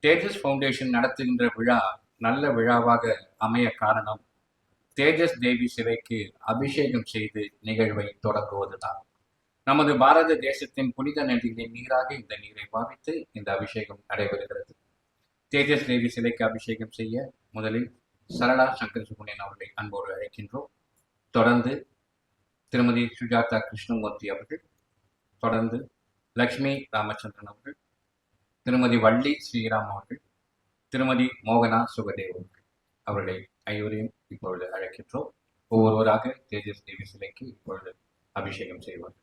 தேஜஸ் foundation நடத்துகின்ற விழா நல்ல விழாவாக அமைய காரணம் தேஜஸ் தேவி சிலைக்கு அபிஷேகம் செய்து நிகழ்வை தொடங்குவதுதான். நமது பாரத தேசத்தின் புனித நதிகளின் நீராக இந்த நீரை பாவித்து இந்த அபிஷேகம் நடைபெறுகிறது. தேஜஸ் தேவி சிலைக்கு அபிஷேகம் செய்ய முதலில் சரளா சங்கர் சுகுணன் அவர்களை அன்போடு அழைக்கின்றோம். தொடர்ந்து திருமதி சுஜாதா கிருஷ்ணமூர்த்தி அவர்கள், தொடர்ந்து லக்ஷ்மி ராமச்சந்திரன் அவர்கள், திருமதி வள்ளி ஸ்ரீராம் அவர்கள், திருமதி மோகனா சுகதேவ் அவர்களை ஐவரையும் இப்பொழுது அழைக்கின்றோம். ஒவ்வொருவராக தேஜஸ் தேவி சிலைக்கு இப்பொழுது அபிஷேகம் செய்வார்கள்.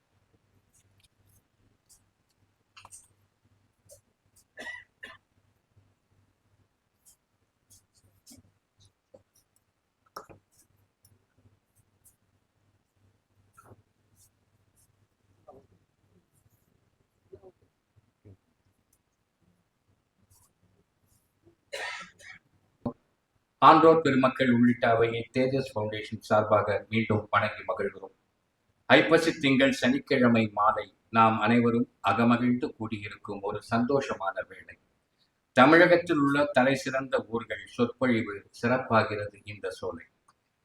ஆன்றோர் பெருமக்கள் உள்ளிட்ட அவையை தேஜஸ் ஃபவுண்டேஷன் சார்பாக மீண்டும் வணங்கி மகிழ்கிறோம். ஐப்பசி திங்கள் சனிக்கிழமை மாலை நாம் அனைவரும் அகமகிழ்ந்து கூடியிருக்கும் ஒரு சந்தோஷமான வேளை. தமிழகத்தில் உள்ள தலை சிறந்த ஊர்கள் சொற்பொழிவு சிறப்பாகிறது இந்த சோலை.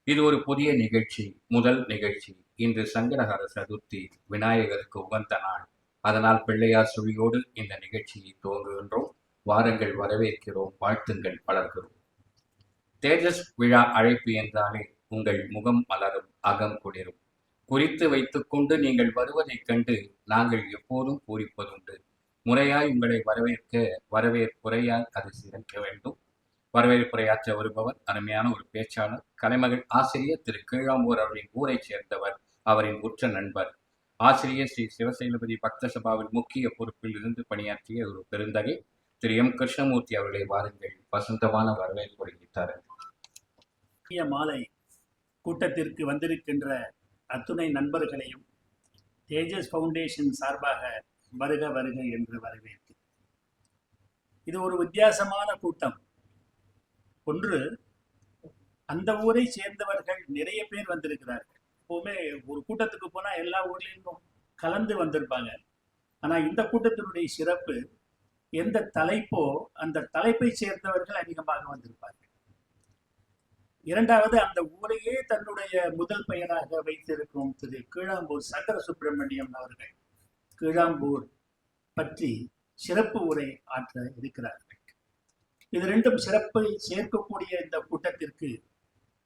இது ஒரு புதிய நிகழ்ச்சி, முதல் நிகழ்ச்சி. இன்று சங்கடஹர சதுர்த்தி, விநாயகருக்கு உகந்த நாள். அதனால் பிள்ளையார் சுழியோடு இந்த நிகழ்ச்சியை துவங்குகின்றோம். வாருங்கள், வரவேற்கிறோம், வாழ்த்துங்கள், வளர்கிறோம். தேஜஸ் விழா அழைப்பு என்றாலே உங்கள் முகம் மலரும், அகம் குளிரும். குறித்து வைத்துக் கொண்டு நீங்கள் வருவதைக் கண்டு நாங்கள் எப்போதும் பூரிப்பதுண்டு. முறையாய் உங்களை வரவேற்புரையால் அது சிறக்க வேண்டும். வரவேற்புரையாற்ற வருபவர் அருமையான ஒரு பேச்சாளர், கலைமகள் ஆசிரியர் திரு கீழாம்பூர் அவரின் ஊரைச் சேர்ந்தவர், அவரின் உற்ற நண்பர், ஆசிரியர் ஸ்ரீ சிவசைலபதி பக்த சபாவில் முக்கிய பொறுப்பில் இருந்து பணியாற்றிய ஒரு பெருந்தகை திரு எம் கிருஷ்ணமூர்த்தி அவர்களை வாருங்கள், வசந்தமான வரவேற்புரை வைத்தார்கள். மாலை கூட்டத்திற்கு வந்திருக்கின்ற அத்துணை நண்பர்களையும் தேஜஸ் ஃபவுண்டேஷன் சார்பாக வருக வருக என்று வரவேற்று, இது ஒரு வித்தியாசமான கூட்டம். ஒன்று, அந்த ஊரை சேர்ந்தவர்கள் நிறைய பேர் வந்திருக்கிறார்கள். எப்பவுமே ஒரு கூட்டத்துக்கு போனா எல்லா ஊர்லேயும் கலந்து வந்திருப்பாங்க. ஆனா இந்த கூட்டத்தினுடைய சிறப்பு, எந்த தலைப்போ அந்த தலைப்பை சேர்ந்தவர்கள் அதிகமாக வந்திருப்பார்கள். இரண்டாவது, அந்த ஊரையே தன்னுடைய முதல் பெயராக வைத்திருக்கும் திரு கீழாம்பூர் சங்கர சுப்பிரமணியம் அவர்கள் கீழாம்பூர் பற்றி சிறப்பு உரை ஆற்ற இருக்கிறார்கள். இது ரெண்டும் சிறப்பை சேர்க்கக்கூடிய இந்த கூட்டத்திற்கு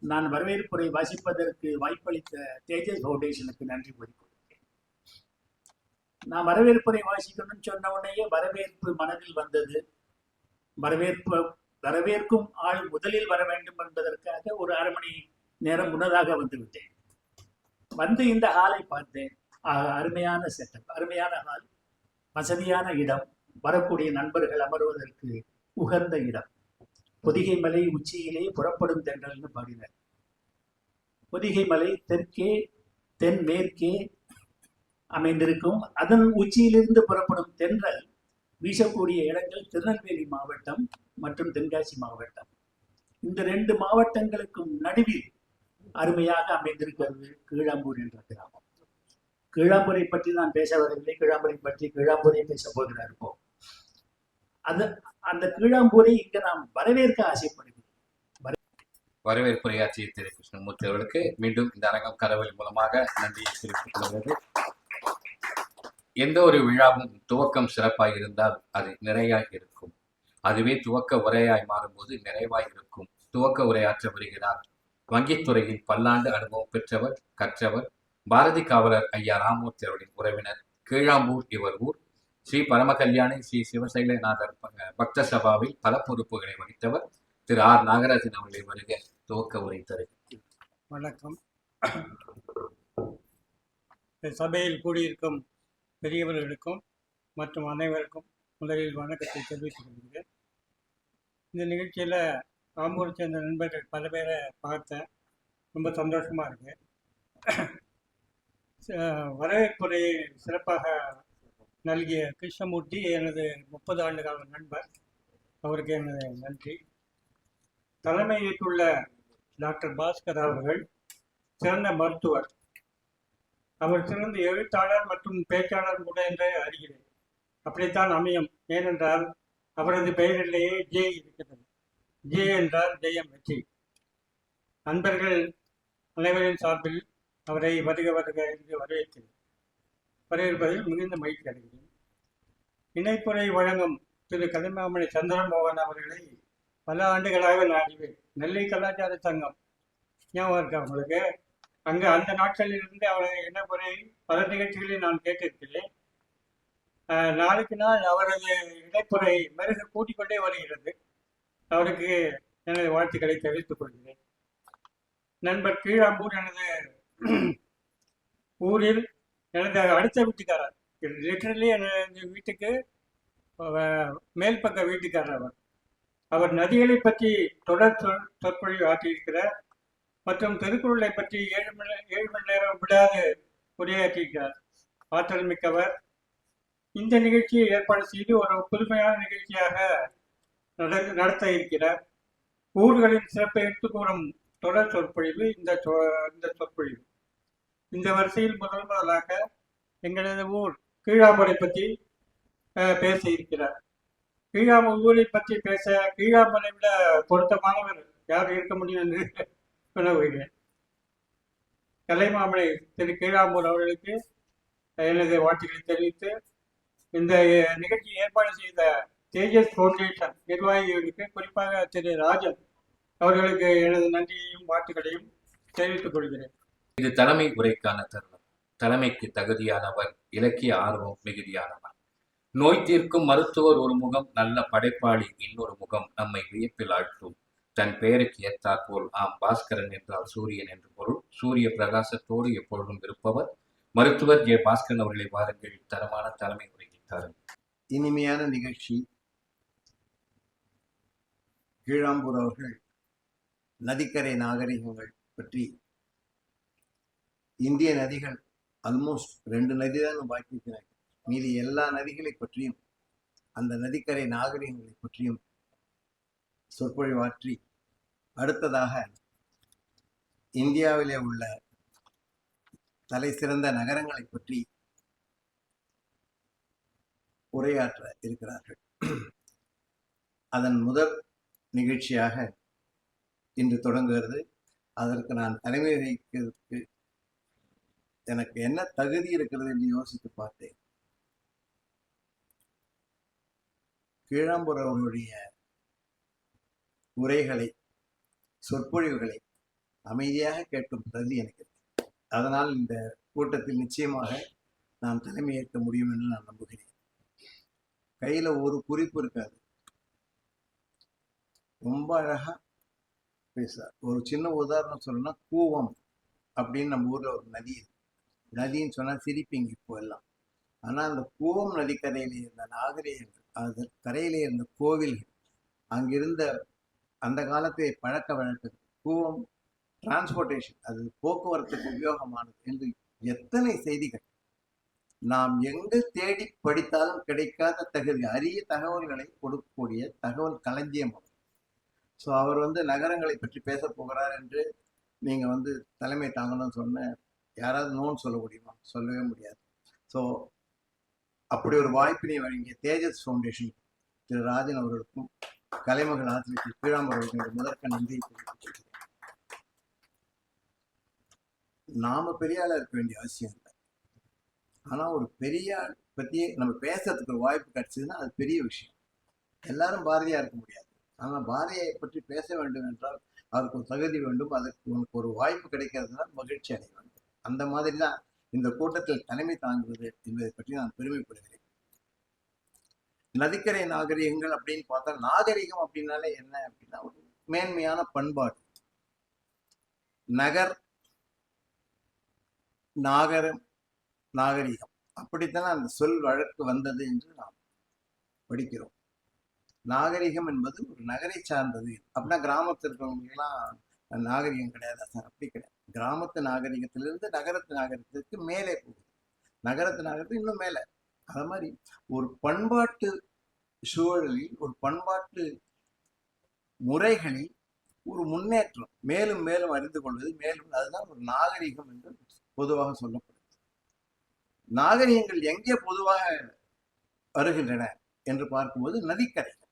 நான் வரவேற்புரை வாசிப்பதற்கு வாய்ப்பளித்த தேஜஸ் ஃபவுண்டேஷனுக்கு நன்றி கூறிக்கொள்கிறேன். நான் வரவேற்புரை வாசிக்கணும்னு சொன்ன உடனேயே வரவேற்பு மனதில் வந்தது. வரவேற்கும் ஆள் முதலில் வர வேண்டும் என்பதற்காக ஒரு அரை மணி நேரம் முன்னதாக வந்துவிட்டேன். வந்து இந்த ஹாலை பார்த்தேன். அருமையான செட்டப், அருமையான ஹால், வசதியான இடம், வரக்கூடிய நண்பர்கள் அமர்வதற்கு உகந்த இடம். பொதிகை மலை உச்சியிலே புறப்படும் தென்றல்னு பாடினார். பொதிகை மலை தெற்கே தென்மேற்கே அமைந்திருக்கும். அதன் உச்சியிலிருந்து புறப்படும் தென்றல் வீசக்கூடிய இடங்கள் திருநெல்வேலி மாவட்டம் மற்றும் தென்காசி மாவட்டம். இந்த ரெண்டு மாவட்டங்களுக்கும் நடுவில் அருமையாக அமைந்திருக்கிறது கீழாம்பூர் என்ற கிராமம். கீழாம்பூரை பற்றி நான் பேச வரவில்லை, கீழாம்பூரை பற்றி கீழாம்பூரை பேச போகிறார். இப்போ அந்த கீழாம்பூரை இங்க நாம் வரவேற்க ஆசைப்படுகிறேன். வரவேற்புரையாற்றிய திரு கிருஷ்ணமூர்த்தி அவர்களுக்கு மீண்டும் இந்த அரங்கம் கரவொலி மூலமாக நன்றியை தெரிவித்துக் கொள்கிறது. எந்த ஒரு விழாவும் துவக்கம் சிறப்பாக இருந்தால் அது நிறையாய் இருக்கும். அதுவே துவக்க உரையாய் மாறும்போது நிறைவாய் இருக்கும். துவக்க உரையாற்ற வருகிறார் வங்கித்துறையில் பல்லாண்டு அனுபவம் பெற்றவர், கற்றவர், பாரதி காவலர் ஐயா ராமூர்த்தி அவர்களின் உறவினர், கீழாம்பூர் இவர் ஊர், ஸ்ரீ பரமகல்யாணி ஸ்ரீ சிவசைலநாதர் பக்த சபாவில் பல பொறுப்புகளை வகித்தவர் திரு ஆர் நாகராஜன் அவர்களை வருக துவக்க உரை தருகிறார். வணக்கம். சபையில் கூடியிருக்கும் பெரியவர்களுக்கும் மற்றும் அனைவருக்கும் முதலில் வணக்கத்தை தெரிவித்துக் கொள்கிறேன். இந்த நிகழ்ச்சியில் ஆம்பூரை சேர்ந்த நண்பர்கள் பல பேரை பார்த்தேன். ரொம்ப சந்தோஷமாக இருக்கு. வரவேற்புரையை சிறப்பாக நல்கிய கிருஷ்ணமூர்த்தி எனது 30 ஆண்டு கால நண்பர். அவருக்கு எனது நன்றி. தலைமையேற்றுள்ள டாக்டர் பாஸ்கர் அவர்கள் சிறந்த மருத்துவர். அவர் சிறந்த எழுத்தாளர் மற்றும் பேச்சாளர் கூட என்று அறிகிறேன். அப்படித்தான் அமையும். ஏனென்றால் அவரது பெயரிலேயே ஜே இருக்கிறது. ஜே என்றால் ஜெயம், வெற்றி. நண்பர்கள் அனைவரின் சார்பில் அவரை வருக வருக என்று வரவேற்பதில் மிகுந்த மகிழ்ச்சி அடைகிறேன். இணைப்புரை வழங்கும் திரு கலைமாமணி சந்திரமோகன் அவர்களை பல ஆண்டுகளாக நான் அறிவேன். நெல்லை கலாச்சார சங்கம் ஞாபகம் இருக்கா உங்களுக்கு? அங்கே அந்த நாட்களிலிருந்து அவரை இணைப்புரை பல நிகழ்ச்சிகளில் நான் கேட்டிருக்கிறேன். நாளுக்கு நாள் அவரது இணைப்புரை மெருகு கூட்டிக் கொண்டே வருகிறது. அவருக்கு எனது வாழ்த்துக்களை தெரிவித்துக் கொள்கிறேன். நண்பர் கீழாம்பூர் எனது ஊரில் எனது அடுத்த வீட்டுக்காரர், லிட்டரலி எனது வீட்டுக்கு மேல் பக்க வீட்டுக்காரர் அவர். அவர் நதிகளை பற்றி தொடர் சொற்பொழிவு ஆற்றியிருக்கிறார் மற்றும் திருக்குறளை பற்றி 7 மணி நேரம் விடாது உரையாற்றியிருக்கிறார். ஆற்றல் மிக்கவர். இந்த நிகழ்ச்சியை ஏற்பாடு செய்து ஒரு புதுமையான நிகழ்ச்சியாக நடத்த இருக்கிறார். ஊர்களின் சிறப்பை எடுத்துக் கூறும் தொடர் சொற்பொழிவு இந்த சொற்பொழிவு. இந்த வரிசையில் முதலாக எங்களது ஊர் கீழாம்பூரை பற்றி பேச இருக்கிறார். கீழாம்பூர் ஊரை பற்றி பேச கீழாம்பூரை விட பொருத்தமானவர் யார் இருக்க முடியும் என்று வினவுகிறேன். கலைமாமணி திரு கீழாம்பூர் அவர்களுக்கு எனது வாழ்த்துக்களை தெரிவித்து, இந்த நிகழ்ச்சியை ஏற்பாடு செய்த தேஜஸ் ஃபவுண்டேஷன் நிர்வாகிகளுக்கு, குறிப்பாக திரு ராஜன் அவர்களுக்கு எனது நன்றியையும் வாழ்த்துக்களையும் தெரிவித்துக் கொள்கிறேன். இது தலைமை உரைக்கான தருணம். தலைமைக்கு தகுதியானவர், இலக்கிய ஆர்வம் மிகுதியானவர். நோய் தீர்க்கும் மருத்துவர் ஒரு முகம், நல்ல படைப்பாளி இன்னொரு முகம் நம்மை வியப்பில் ஆழ்த்தும். தன் பெயருக்கு ஏற்றாற்போல் ஆம் பாஸ்கரன் என்றால் சூரியன் என்று பொருள். சூரிய பிரகாசத்தோடு எப்பொழுதும் இருப்பவர் மருத்துவர் ஜே பாஸ்கரன் அவர்களை வாருங்கள் தரமான தலைமை உரைத்தார்கள். இனிமையான நிகழ்ச்சி. கீழாம்பூர் அவர்கள் நதிக்கரை நாகரிகங்கள் பற்றி, இந்திய நதிகள் ஆல்மோஸ்ட் 2 நதி தான் பாக்கி இருக்கிறாங்க. மீதி எல்லா நதிகளை பற்றியும் அந்த நதிக்கரை நாகரிகங்களை பற்றியும் சொற்பொழிவாற்றி, அடுத்ததாக இந்தியாவிலே உள்ள தலை சிறந்த நகரங்களை பற்றி உரையாற்ற இருக்கிறார்கள். அதன் முதல் நிகழ்ச்சியாக இன்று தொடங்குகிறது. அதற்கு நான் தலைமை வகிக்கிறதுக்கு எனக்கு என்ன தகுதி இருக்கிறது என்று யோசித்து பார்த்தேன். கீழாம்பூர் அவர்களுடைய உரைகளை, சொற்பொழிவுகளை அமைதியாக கேட்கும் தகுதி எனக்கு. அதனால் இந்த கூட்டத்தில் நிச்சயமாக நான் தலைமையேற்க முடியும் என்று நான் நம்புகிறேன். கையில ஒரு குறிப்பு இருக்காது, ரொம்ப அழகா பேசுறார். ஒரு சின்ன உதாரணம் சொல்லணும்னா, கூவம் அப்படின்னு நம்ம ஊர்ல ஒரு நதி இருக்கு. நதின்னு சொன்னா சிரிப்பீங்க இப்போ எல்லாம். ஆனா அந்த கூவம் நதிக்கரையில இருந்த நாகரிகங்கள், அது கரையிலே இருந்த கோவில்கள், அங்கிருந்த அந்த காலத்தை பழக்க வழக்கம், கூவம் டிரான்ஸ்போர்ட்டேஷன், அது போக்குவரத்துக்கு உபயோகமானது என்று எத்தனை செய்திகள் நாம் எங்கு தேடி படித்தாலும் கிடைக்காத தகுதி, அரிய தகவல்களை கொடுக்கக்கூடிய தகவல் களஞ்சியம் அவர். ஸோ அவர் நகரங்களை பற்றி பேச போகிறார் என்று நீங்கள் தலைமை தாங்கணும்னு சொன்ன யாராவது நோன்னு சொல்ல முடியுமா? சொல்லவே முடியாது. ஸோ அப்படி ஒரு வாய்ப்பினை வழங்கிய தேஜஸ் ஃபவுண்டேஷன் திரு ராஜன் அவர்களுக்கும் கலைமகள் ஆசிரியர் கீழாம்பூர் அவர்களுடைய முதற்க நன்றியை தெரிவித்துக் நாம பெரிய ஆளா இருக்க வேண்டிய அவசியம் இல்லை. ஆனா ஒரு பெரிய ஆள் பத்தி நம்ம பேசுறதுக்கு ஒரு வாய்ப்பு கிடைச்சதுன்னா அது பெரிய விஷயம். எல்லாரும் பாரதியா இருக்க முடியாது. ஆனா பாரதியை பற்றி பேச வேண்டும் என்றால் அதுக்கு ஒரு தகுதி வேண்டும். அதற்கு உனக்கு ஒரு வாய்ப்பு கிடைக்கிறதுனா மகிழ்ச்சி அடைய வேண்டும். அந்த மாதிரி தான் இந்த கூட்டத்தில் தலைமை தாங்குவது என்பதை பற்றி நான் பெருமைப்படுகிறேன். நதிக்கரை நாகரிகங்கள் அப்படின்னு பார்த்தா, நாகரிகம் அப்படின்னாலே என்ன அப்படின்னா ஒரு மேன்மையான பண்பாடு. நகர், நாகரம், நாகரிகம், அப்படித்தானே அந்த சொல் வழக்கு வந்தது என்று நாம் படிக்கிறோம். நாகரிகம் என்பது ஒரு நகரை சார்ந்தது. அப்படின்னா கிராமத்தில் இருக்கிறவங்களுக்கெல்லாம் நாகரிகம் கிடையாது சார், அப்படி கிடையாது. கிராமத்து நாகரிகத்திலிருந்து நகரத்து நாகரிகத்திற்கு மேலே போகுது, நகரத்து நாகரிகத்துக்கு இன்னும் மேலே. அது மாதிரி ஒரு பண்பாட்டு சூழலில், ஒரு பண்பாட்டு முறைகளில் ஒரு முன்னேற்றம், மேலும் மேலும் அறிந்து கொள்வது, மேலும் அதுதான் ஒரு நாகரிகம் என்று பொதுவாக சொல்லப்படுது. நாகரிகங்கள் எங்கே பொதுவாக வருகின்றன என்று பார்க்கும்போது நதிக்கரைகள்.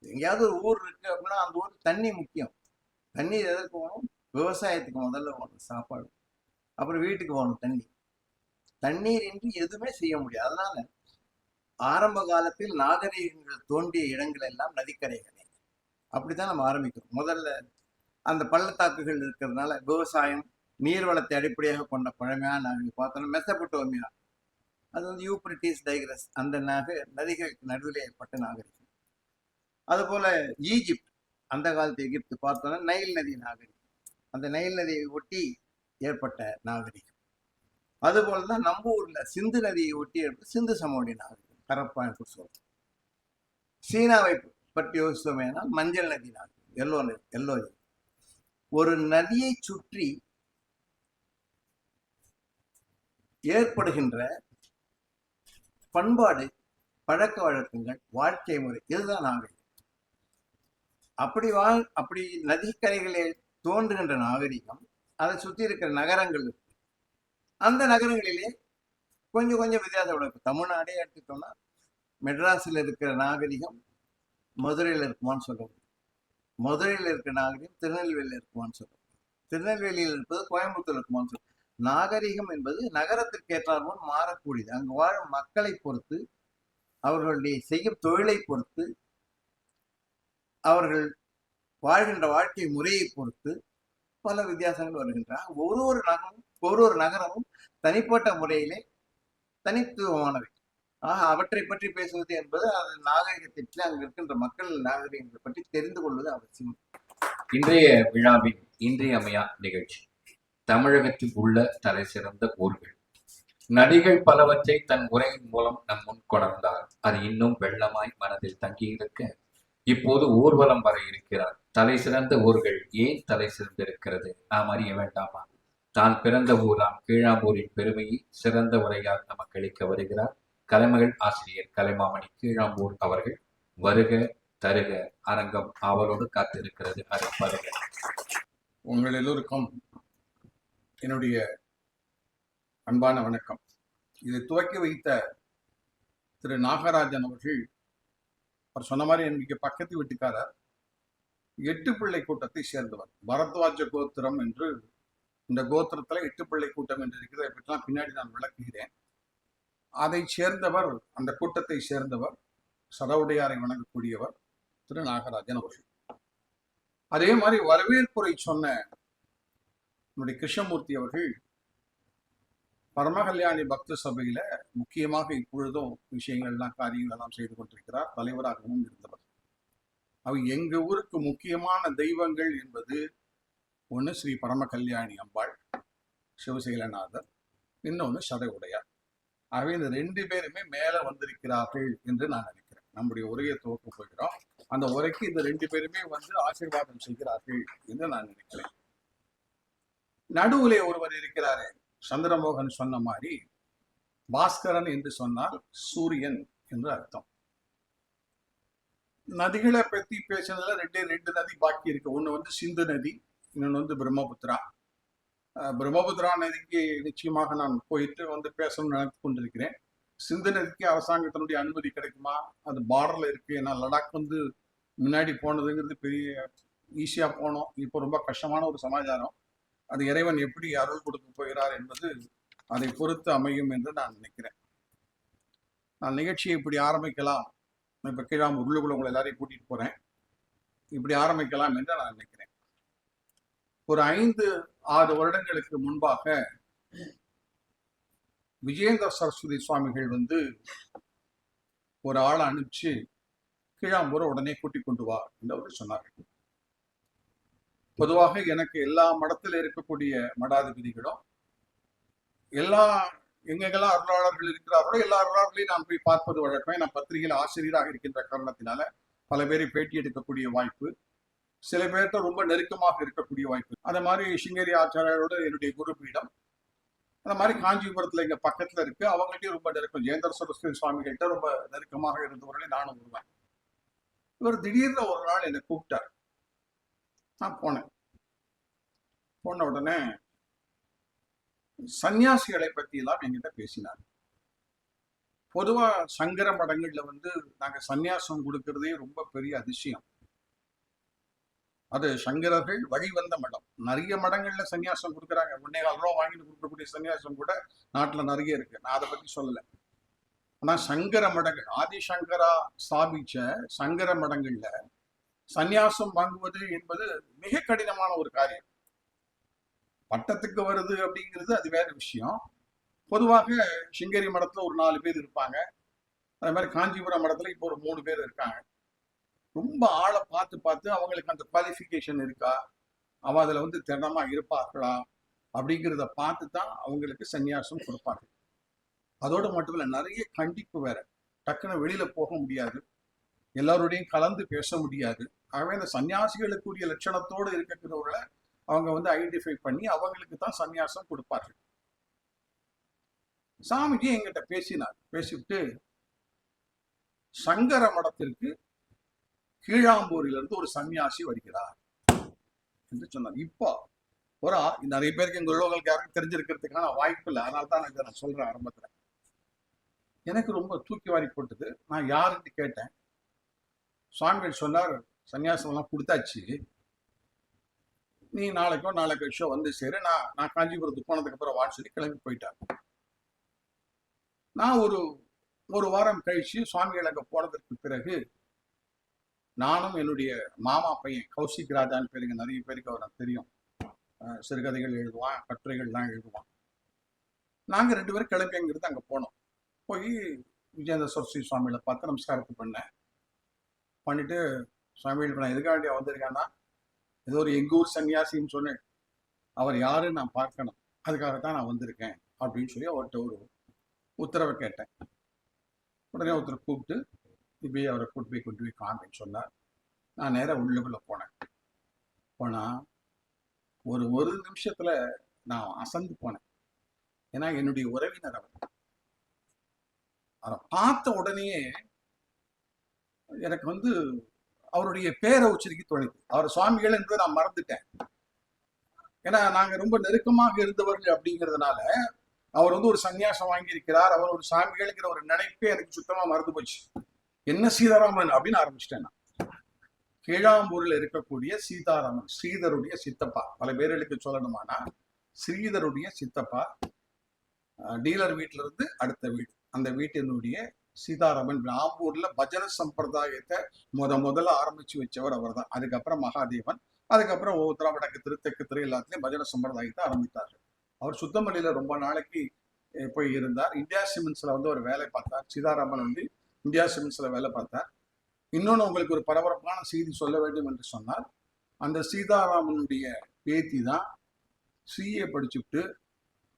எங்கேயாவது ஒரு ஊர் இருக்கு அப்படின்னா அந்த ஊர் தண்ணி முக்கியம். தண்ணீர் எதற்கு வேணும்? விவசாயத்துக்கு முதல்ல வேணும், சாப்பாடு. அப்புறம் வீட்டுக்கு வேணும் தண்ணி. தண்ணீர் இன்றி எதுவுமே செய்ய முடியாது. அதனால ஆரம்ப காலத்தில் நாகரிகங்கள் தோன்றிய இடங்கள் எல்லாம் நதிக்கரைகளே. அப்படித்தான் நம்ம ஆரம்பிக்கிறோம். முதல்ல அந்த பள்ளத்தாக்குகள் இருக்கிறதுனால விவசாயம், நீர்வளத்தை அடிப்படையாக கொண்ட பழமையான நாகரிகம் பார்த்தோம்னா மெசபடோமியா, அது வந்து யூப்ரட்டிஸ் டைக்ரஸ், அந்த நதிகளுக்கு நடுவில் ஏற்பட்ட நாகரிகம். அதுபோல ஈஜிப்ட், அந்த காலத்து எகிப்து பார்த்தோம்னா நைல் நதி நாகரிகம், அந்த நைல் நதியை ஒட்டி ஏற்பட்ட நாகரிகம். அதுபோலதான் நம்ம ஊர்ல சிந்து நதியை ஒட்டி ஏற்பட்ட சிந்து சமவெளி நாகரிகம், ஹரப்பா என்று சொல்றோம். சீனாவை பற்றி யோசித்தோமேனா மஞ்சள் நதி நாகரிகம், எல்லோ நதி. ஒரு நதியை சுற்றி ஏற்படுகின்ற பண்பாடு, பழக்க வழக்கங்கள், வாழ்க்கை முறை, இதுதான் நாகரிகம். அப்படி நதிக்கரைகளில் தோன்றுகின்ற நாகரிகம், அதை சுற்றி இருக்கிற நகரங்கள் இருக்கு. அந்த நகரங்களிலே கொஞ்சம் கொஞ்சம் வித்தியாசம் இருக்கு. தமிழ்நாடே எடுத்துட்டோம்னா மெட்ராஸில் இருக்கிற நாகரிகம் மதுரையில் இருக்குமான்னு சொல்ல முடியும். மதுரையில் இருக்கிற நாகரிகம் திருநெல்வேலியில் இருக்குமான்னு சொல்ல முடியும். திருநெல்வேலியில் இருப்பது கோயம்புத்தூர் இருக்குமான்னு சொல்ல. நாகரிகம் என்பது நகரத்திற்கு ஏற்றாற்போல் மாறக்கூடியது. அங்கு வாழும் மக்களை பொறுத்து, அவர்களுடைய செய்யும் தொழிலை பொறுத்து, அவர்கள் வாழ்கின்ற வாழ்க்கை முறையை பொறுத்து பல வித்தியாசங்கள் வருகின்றன. ஒரு நகரமும் தனிப்பட்ட முறையிலே தனித்துவமானவை. அவற்றை பற்றி பேசுவது என்பது அது நாகரிகத்திற்கு அங்கு இருக்கின்ற மக்கள் நாகரிகங்களை பற்றி தெரிந்து கொள்வது அவசியம். இன்றைய விழாவின் இன்றியமையா நிகழ்ச்சி தமிழகத்தில் உள்ள தலை சிறந்த ஊர்கள். நடிகள் பலவற்றை தன் உரையின் மூலம் நம் முன் கொணர்ந்தார். அது இன்னும் வெள்ளமாய் மனதில் தங்கியிருக்க இப்போது ஊர்வலம் வர இருக்கிறார். தலை சிறந்த ஊர்கள் ஏன் தலை சிறந்திருக்கிறது நாம் அறிய வேண்டாமா? தான் பிறந்த ஊராம் கீழாம்பூரின் பெருமையை சிறந்த உரையால் நமக்கு அளிக்க வருகிறார் கலைமகள் ஆசிரியர் கலைமாமணி கீழாம்பூர் அவர்கள். வருக தருக, அரங்கம் ஆவலோடு காத்திருக்கிறது. வருக. உங்கள் எல்லோருக்கும் என்னுடைய அன்பான வணக்கம். இதை துவக்கி வைத்த திரு நாகராஜன் அவர்கள், அவர் சொன்ன மாதிரி எனக்கு பக்கத்து வீட்டுக்காரர், 8 பிள்ளை கூட்டத்தை சேர்ந்தவர். பரத்வாஜ கோத்திரம் என்று, இந்த கோத்திரத்துல 8 பிள்ளை கூட்டம் என்று இருக்கிறதை பற்றிலாம் பின்னாடி நான் விளக்குகிறேன். அதை சேர்ந்தவர், அந்த கூட்டத்தை சேர்ந்தவர், சடவுடையாரை வணங்கக்கூடியவர் திரு நாகராஜன் அவர்கள். அதே மாதிரி வரவேற்புரை சொன்ன நம்முடைய கிருஷ்ணமூர்த்தி அவர்கள் பரமகல்யாணி பக்த சபையில முக்கியமாக இப்பொழுதும் விஷயங்கள்லாம் காரியங்கள் எல்லாம் செய்து கொண்டிருக்கிறார். தலைவராகவும் இருந்தவர். அவர் எங்க ஊருக்கு முக்கியமான தெய்வங்கள் என்பது ஒன்று ஸ்ரீ பரமகல்யாணி அம்பாள், சிவசைலநாதர், இன்னொன்று சடவுடையார். ஆகவே இந்த 2 பேருமே மேல வந்திருக்கிறார்கள் என்று நான் நினைக்கிறேன். நம்முடைய உரையை துவக்க போகிறோம். அந்த உரைக்கு இந்த 2 பேருமே வந்து ஆசீர்வாதம் செய்கிறார்கள் என்று நான் நினைக்கிறேன். நடுவிலே ஒருவர் இருக்கிறாரே, சந்திரமோகன் சொன்ன மாதிரி, பாஸ்கரன் என்று சொன்னால் சூரியன் என்று அர்த்தம். நதிகளை பற்றி பேசுனதுல 2 நதி பாக்கி இருக்கு. ஒன்று வந்து சிந்து நதி, இன்னொன்று வந்து பிரம்மபுத்திரா. பிரம்மபுத்திரா நதிக்கு நிச்சயமாக நான் போயிட்டு வந்து பேசணும்னு நினைத்து கொண்டிருக்கிறேன். சிந்து நதிக்கு அரசாங்கத்தினுடைய அனுமதி கிடைக்குமா? அது பார்டர்ல இருக்கு. ஏன்னா லடாக் வந்து முன்னாடி போனதுங்கிறது பெரிய ஈஸியா போனோம். இப்போ ரொம்ப கஷ்டமான ஒரு சமாச்சாரம். அது இறைவன் எப்படி அருள் கொடுக்க போகிறார் என்பது அதை பொறுத்து அமையும் என்று நான் நினைக்கிறேன். நான் நிகழ்ச்சியை இப்படி ஆரம்பிக்கலாம். இப்போ கீழாம் உள்ளுக்குள்ள உங்களை எல்லாரையும் கூட்டிட்டு போறேன். இப்படி ஆரம்பிக்கலாம் என்று நான் நினைக்கிறேன். ஒரு 5-6 வருடங்களுக்கு முன்பாக விஜயேந்திர சரஸ்வதி சுவாமிகள் வந்து ஒரு ஆளை அனுப்பிச்சு கீழாம்பூரை உடனே கூட்டிக் கொண்டு வா என்று அவர் சொன்னார்கள். பொதுவாக எனக்கு எல்லா மடத்தில் இருக்கக்கூடிய மடாதிபதிகளும் எங்கெங்கெல்லாம் அருளாளர்கள் இருக்கிறார்களோ எல்லா அருளாளர்களையும் நான் போய் பார்ப்பது வழக்கமே. நான் பத்திரிகையில் ஆசிரியராக இருக்கின்ற காரணத்தினால பல பேரை பேட்டி எடுக்கக்கூடிய வாய்ப்பு, சில பேர்கிட்ட ரொம்ப நெருக்கமாக இருக்கக்கூடிய வாய்ப்பு. அந்த மாதிரி சிங்கேரி ஆச்சாரியோட என்னுடைய குருபீடம், அந்த மாதிரி காஞ்சிபுரத்துல இங்க பக்கத்துல இருக்கு. அவங்கள்ட்டையும் ரொம்ப நெருக்கம். ஜெயேந்திர சரஸ்வதி சுவாமிகள்கிட்ட ரொம்ப நெருக்கமாக இருந்தவர்களே நானும் வருவேன். இவர் திடீர்னு ஒரு நாள் என்னை கூப்பிட்டார். நான் போனேன். போன உடனே சன்னியாசிகளை பற்றி எல்லாம் என்கிட்ட பேசினார். பொதுவா சங்கர மடங்கள்ல வந்து நாங்க சந்நியாசம் கொடுக்கறதே ரொம்ப பெரிய அதிசயம். அது சங்கரர்கள் வழிவந்த மடம். நிறைய மடங்கள்ல சன்னியாசம் கொடுக்குறாங்க. 1.25 ரூபா வாங்கிட்டு கொடுக்கக்கூடிய சன்னியாசம் கூட நாட்டுல நிறைய இருக்கு. நான் அதை பத்தி சொல்லல. ஆனா சங்கர மடங்கள், ஆதிசங்கரா ஸ்தாபிச்ச சங்கர மடங்கள்ல சந்நியாசம் வாங்குவது என்பது மிக கடினமான ஒரு காரியம். பட்டத்துக்கு வருது அப்படிங்கிறது அது வேற விஷயம். பொதுவாக சிங்கேரி மடத்துல ஒரு 4 பேர் இருப்பாங்க. அதே மாதிரி காஞ்சிபுரம் மடத்துல இப்போ ஒரு 3 பேர் இருக்காங்க. ரொம்ப ஆளை பார்த்து பார்த்து அவங்களுக்கு அந்த குவாலிஃபிகேஷன் இருக்கா, அவ அதுல வந்து திறமா இருப்பார்களா அப்படிங்கிறத பார்த்து தான் அவங்களுக்கு சன்னியாசம் கொடுப்பாங்க. அதோடு மட்டும் இல்ல, நிறைய கண்டிப்பு வேற. டக்குன்னு வெளியில போக முடியாது, எல்லாரோடையும் கலந்து பேச முடியாது. ஆகவே இந்த சன்னியாசிகளுக்குரிய லட்சணத்தோடு இருக்கிறவர்களை அவங்க வந்து ஐடென்டிஃபை பண்ணி அவங்களுக்கு தான் சன்னியாசம் கொடுப்பார்கள். சாமிஜி எங்கிட்ட பேசினார். பேசிவிட்டு சங்கர மடத்திற்கு கீழாம்பூரிலிருந்து ஒரு சன்னியாசி வருகிறார் என்று சொன்னார். இப்போ ஒரு நிறைய பேருக்கு எங்க உலகங்களுக்கு யாருக்கும் தெரிஞ்சிருக்கிறதுக்கான வாய்ப்பு இல்லை. அதனால தான் இதை நான் சொல்றேன் ஆரம்பத்துல. எனக்கு ரொம்ப தூக்கி வாரி போட்டது. நான் யாருன்னு கேட்டேன். சுவாமிகள் சொன்னார், சன்னியாசம் எல்லாம் கொடுத்தாச்சு, நீ நாளைக்கு கழிச்சோ வந்து சேரு, நான் காஞ்சிபுரத்துக்கு போனதுக்கு அப்புறம் வான்னு சொல்லி கிளம்பி போயிட்டார். நான் ஒரு வாரம் கழிச்சு சுவாமிகள் அங்க போனதற்கு பிறகு நானும் என்னுடைய மாமா பையன் கௌசிக் ராஜான்னு பேருங்க, நிறைய பேருக்கு அவரை தெரியும், சிறுகதைகள் எழுதுவான், கட்டுரைகள்லாம் எழுதுவான். நாங்க 2 பேரும் கிளம்பிங்கிறது அங்க போனோம். போய் விஜயேந்திர சரஸ்வதி சுவாமிகளை பார்த்து நமஸ்காரத்தை பண்ணேன். பண்ணிட்டு சுவாமிகளுக்கு நான் எதுக்காண்டியா வந்திருக்கேன்னா, ஏதோ ஒரு எங்க ஊர் சன்னியாசின்னு சொன்னேன், அவர் யாருன்னு நான் பார்க்கணும், அதுக்காகத்தான் நான் வந்திருக்கேன் அப்படின்னு சொல்லி அவர்கிட்ட ஒரு உத்தரவை கேட்டேன். உடனே ஒருத்தர் கூப்பிட்டு இப்படியே அவரை கொண்டு போய் காமின்னு சொன்னார். நான் நேராக உள்ளுக்குள்ள போனா ஒரு நிமிஷத்துல நான் அசந்து போனேன். ஏன்னா என்னுடைய உறவினர் அவர். அவரை பார்த்த உடனேயே எனக்கு வந்து அவருடைய பேரை உச்சரிக்க தோணுது. அவர் சுவாமிகள் என்பதை நான் மறந்துட்டேன். ஏன்னா நாங்க ரொம்ப நெருக்கமாக இருந்தவர்கள் அப்படிங்கிறதுனால அவர் வந்து ஒரு சன்னியாசம் வாங்கியிருக்கிறார், அவர் ஒரு சாமிகளுங்கிற ஒரு நினைப்பே எனக்கு சுத்தமா மறந்து போச்சு. என்ன சீதாராமன் அப்படின்னு ஆரம்பிச்சிட்டேன் நான். கீழாம்பூரில் இருக்கக்கூடிய சீதாராமன், ஸ்ரீதருடைய சித்தப்பா. பல பேர்களுக்கு சொல்லணுமானா ஸ்ரீதருடைய சித்தப்பா, டீலர் வீட்டுல இருந்து அடுத்த வீடு, அந்த வீட்டினுடைய சீதாராமன். ஆம்பூர்ல பஜன சம்பிரதாயத்தை முதல்ல ஆரம்பிச்சு வச்சவர் அவர் தான். அதுக்கப்புறம் மகாதேவன், அதுக்கப்புறம் ஒவ்வொருத்தரா வடக்கு திரு தெற்கு திரு எல்லாத்துலயும் பஜன சம்பிரதாயத்தை ஆரம்பித்தார்கள். அவர் சுத்தமல்லியில ரொம்ப நாளைக்கு போய் இருந்தார். இந்தியா சிமெண்ட்ஸ்ல வந்து ஒரு வேலை பார்த்தார். சீதாராமன் வந்து இந்தியா சிமெண்ட்ஸ்ல வேலை பார்த்தார். இன்னொன்னு உங்களுக்கு ஒரு பரபரப்பான செய்தி சொல்ல வேண்டும் என்று சொன்னால், அந்த சீதாராமனுடைய பேத்தி தான் சிஏ படிச்சுட்டு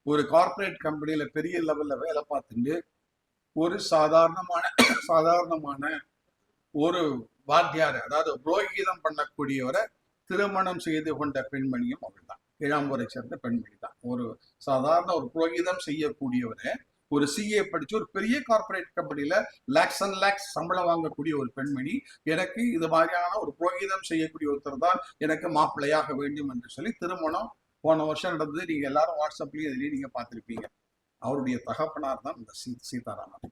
ஒரு கார்பரேட் கம்பெனியில பெரிய லெவல்ல வேலை பார்த்துட்டு ஒரு சாதாரணமான ஒரு வாத்தியார், அதாவது புரோகிதம் பண்ணக்கூடியவரை திருமணம் செய்து கொண்ட பெண்மணியும் அவள் தான். கீழாம்பூரை சேர்ந்த பெண்மணி தான். ஒரு சாதாரண ஒரு புரோகிதம் செய்யக்கூடியவரை, ஒரு சிஏ படிச்சு ஒரு பெரிய கார்பரேட் கம்பெனில லேக்ஸ் அண்ட் லேக்ஸ் சம்பளம் வாங்கக்கூடிய ஒரு பெண்மணி, எனக்கு இது மாதிரியான ஒரு புரோகிதம் செய்யக்கூடிய ஒருத்தர் தான் எனக்கு மாப்பிள்ளையாக வேண்டும் என்று சொல்லி திருமணம் போன வருஷம் நடந்தது. நீங்க எல்லாரும் வாட்ஸ்அப்லயும் இதுலயும் நீங்க பார்த்திருப்பீங்க. அவருடைய தகப்பனார் தான் இந்த சீதாராமன்.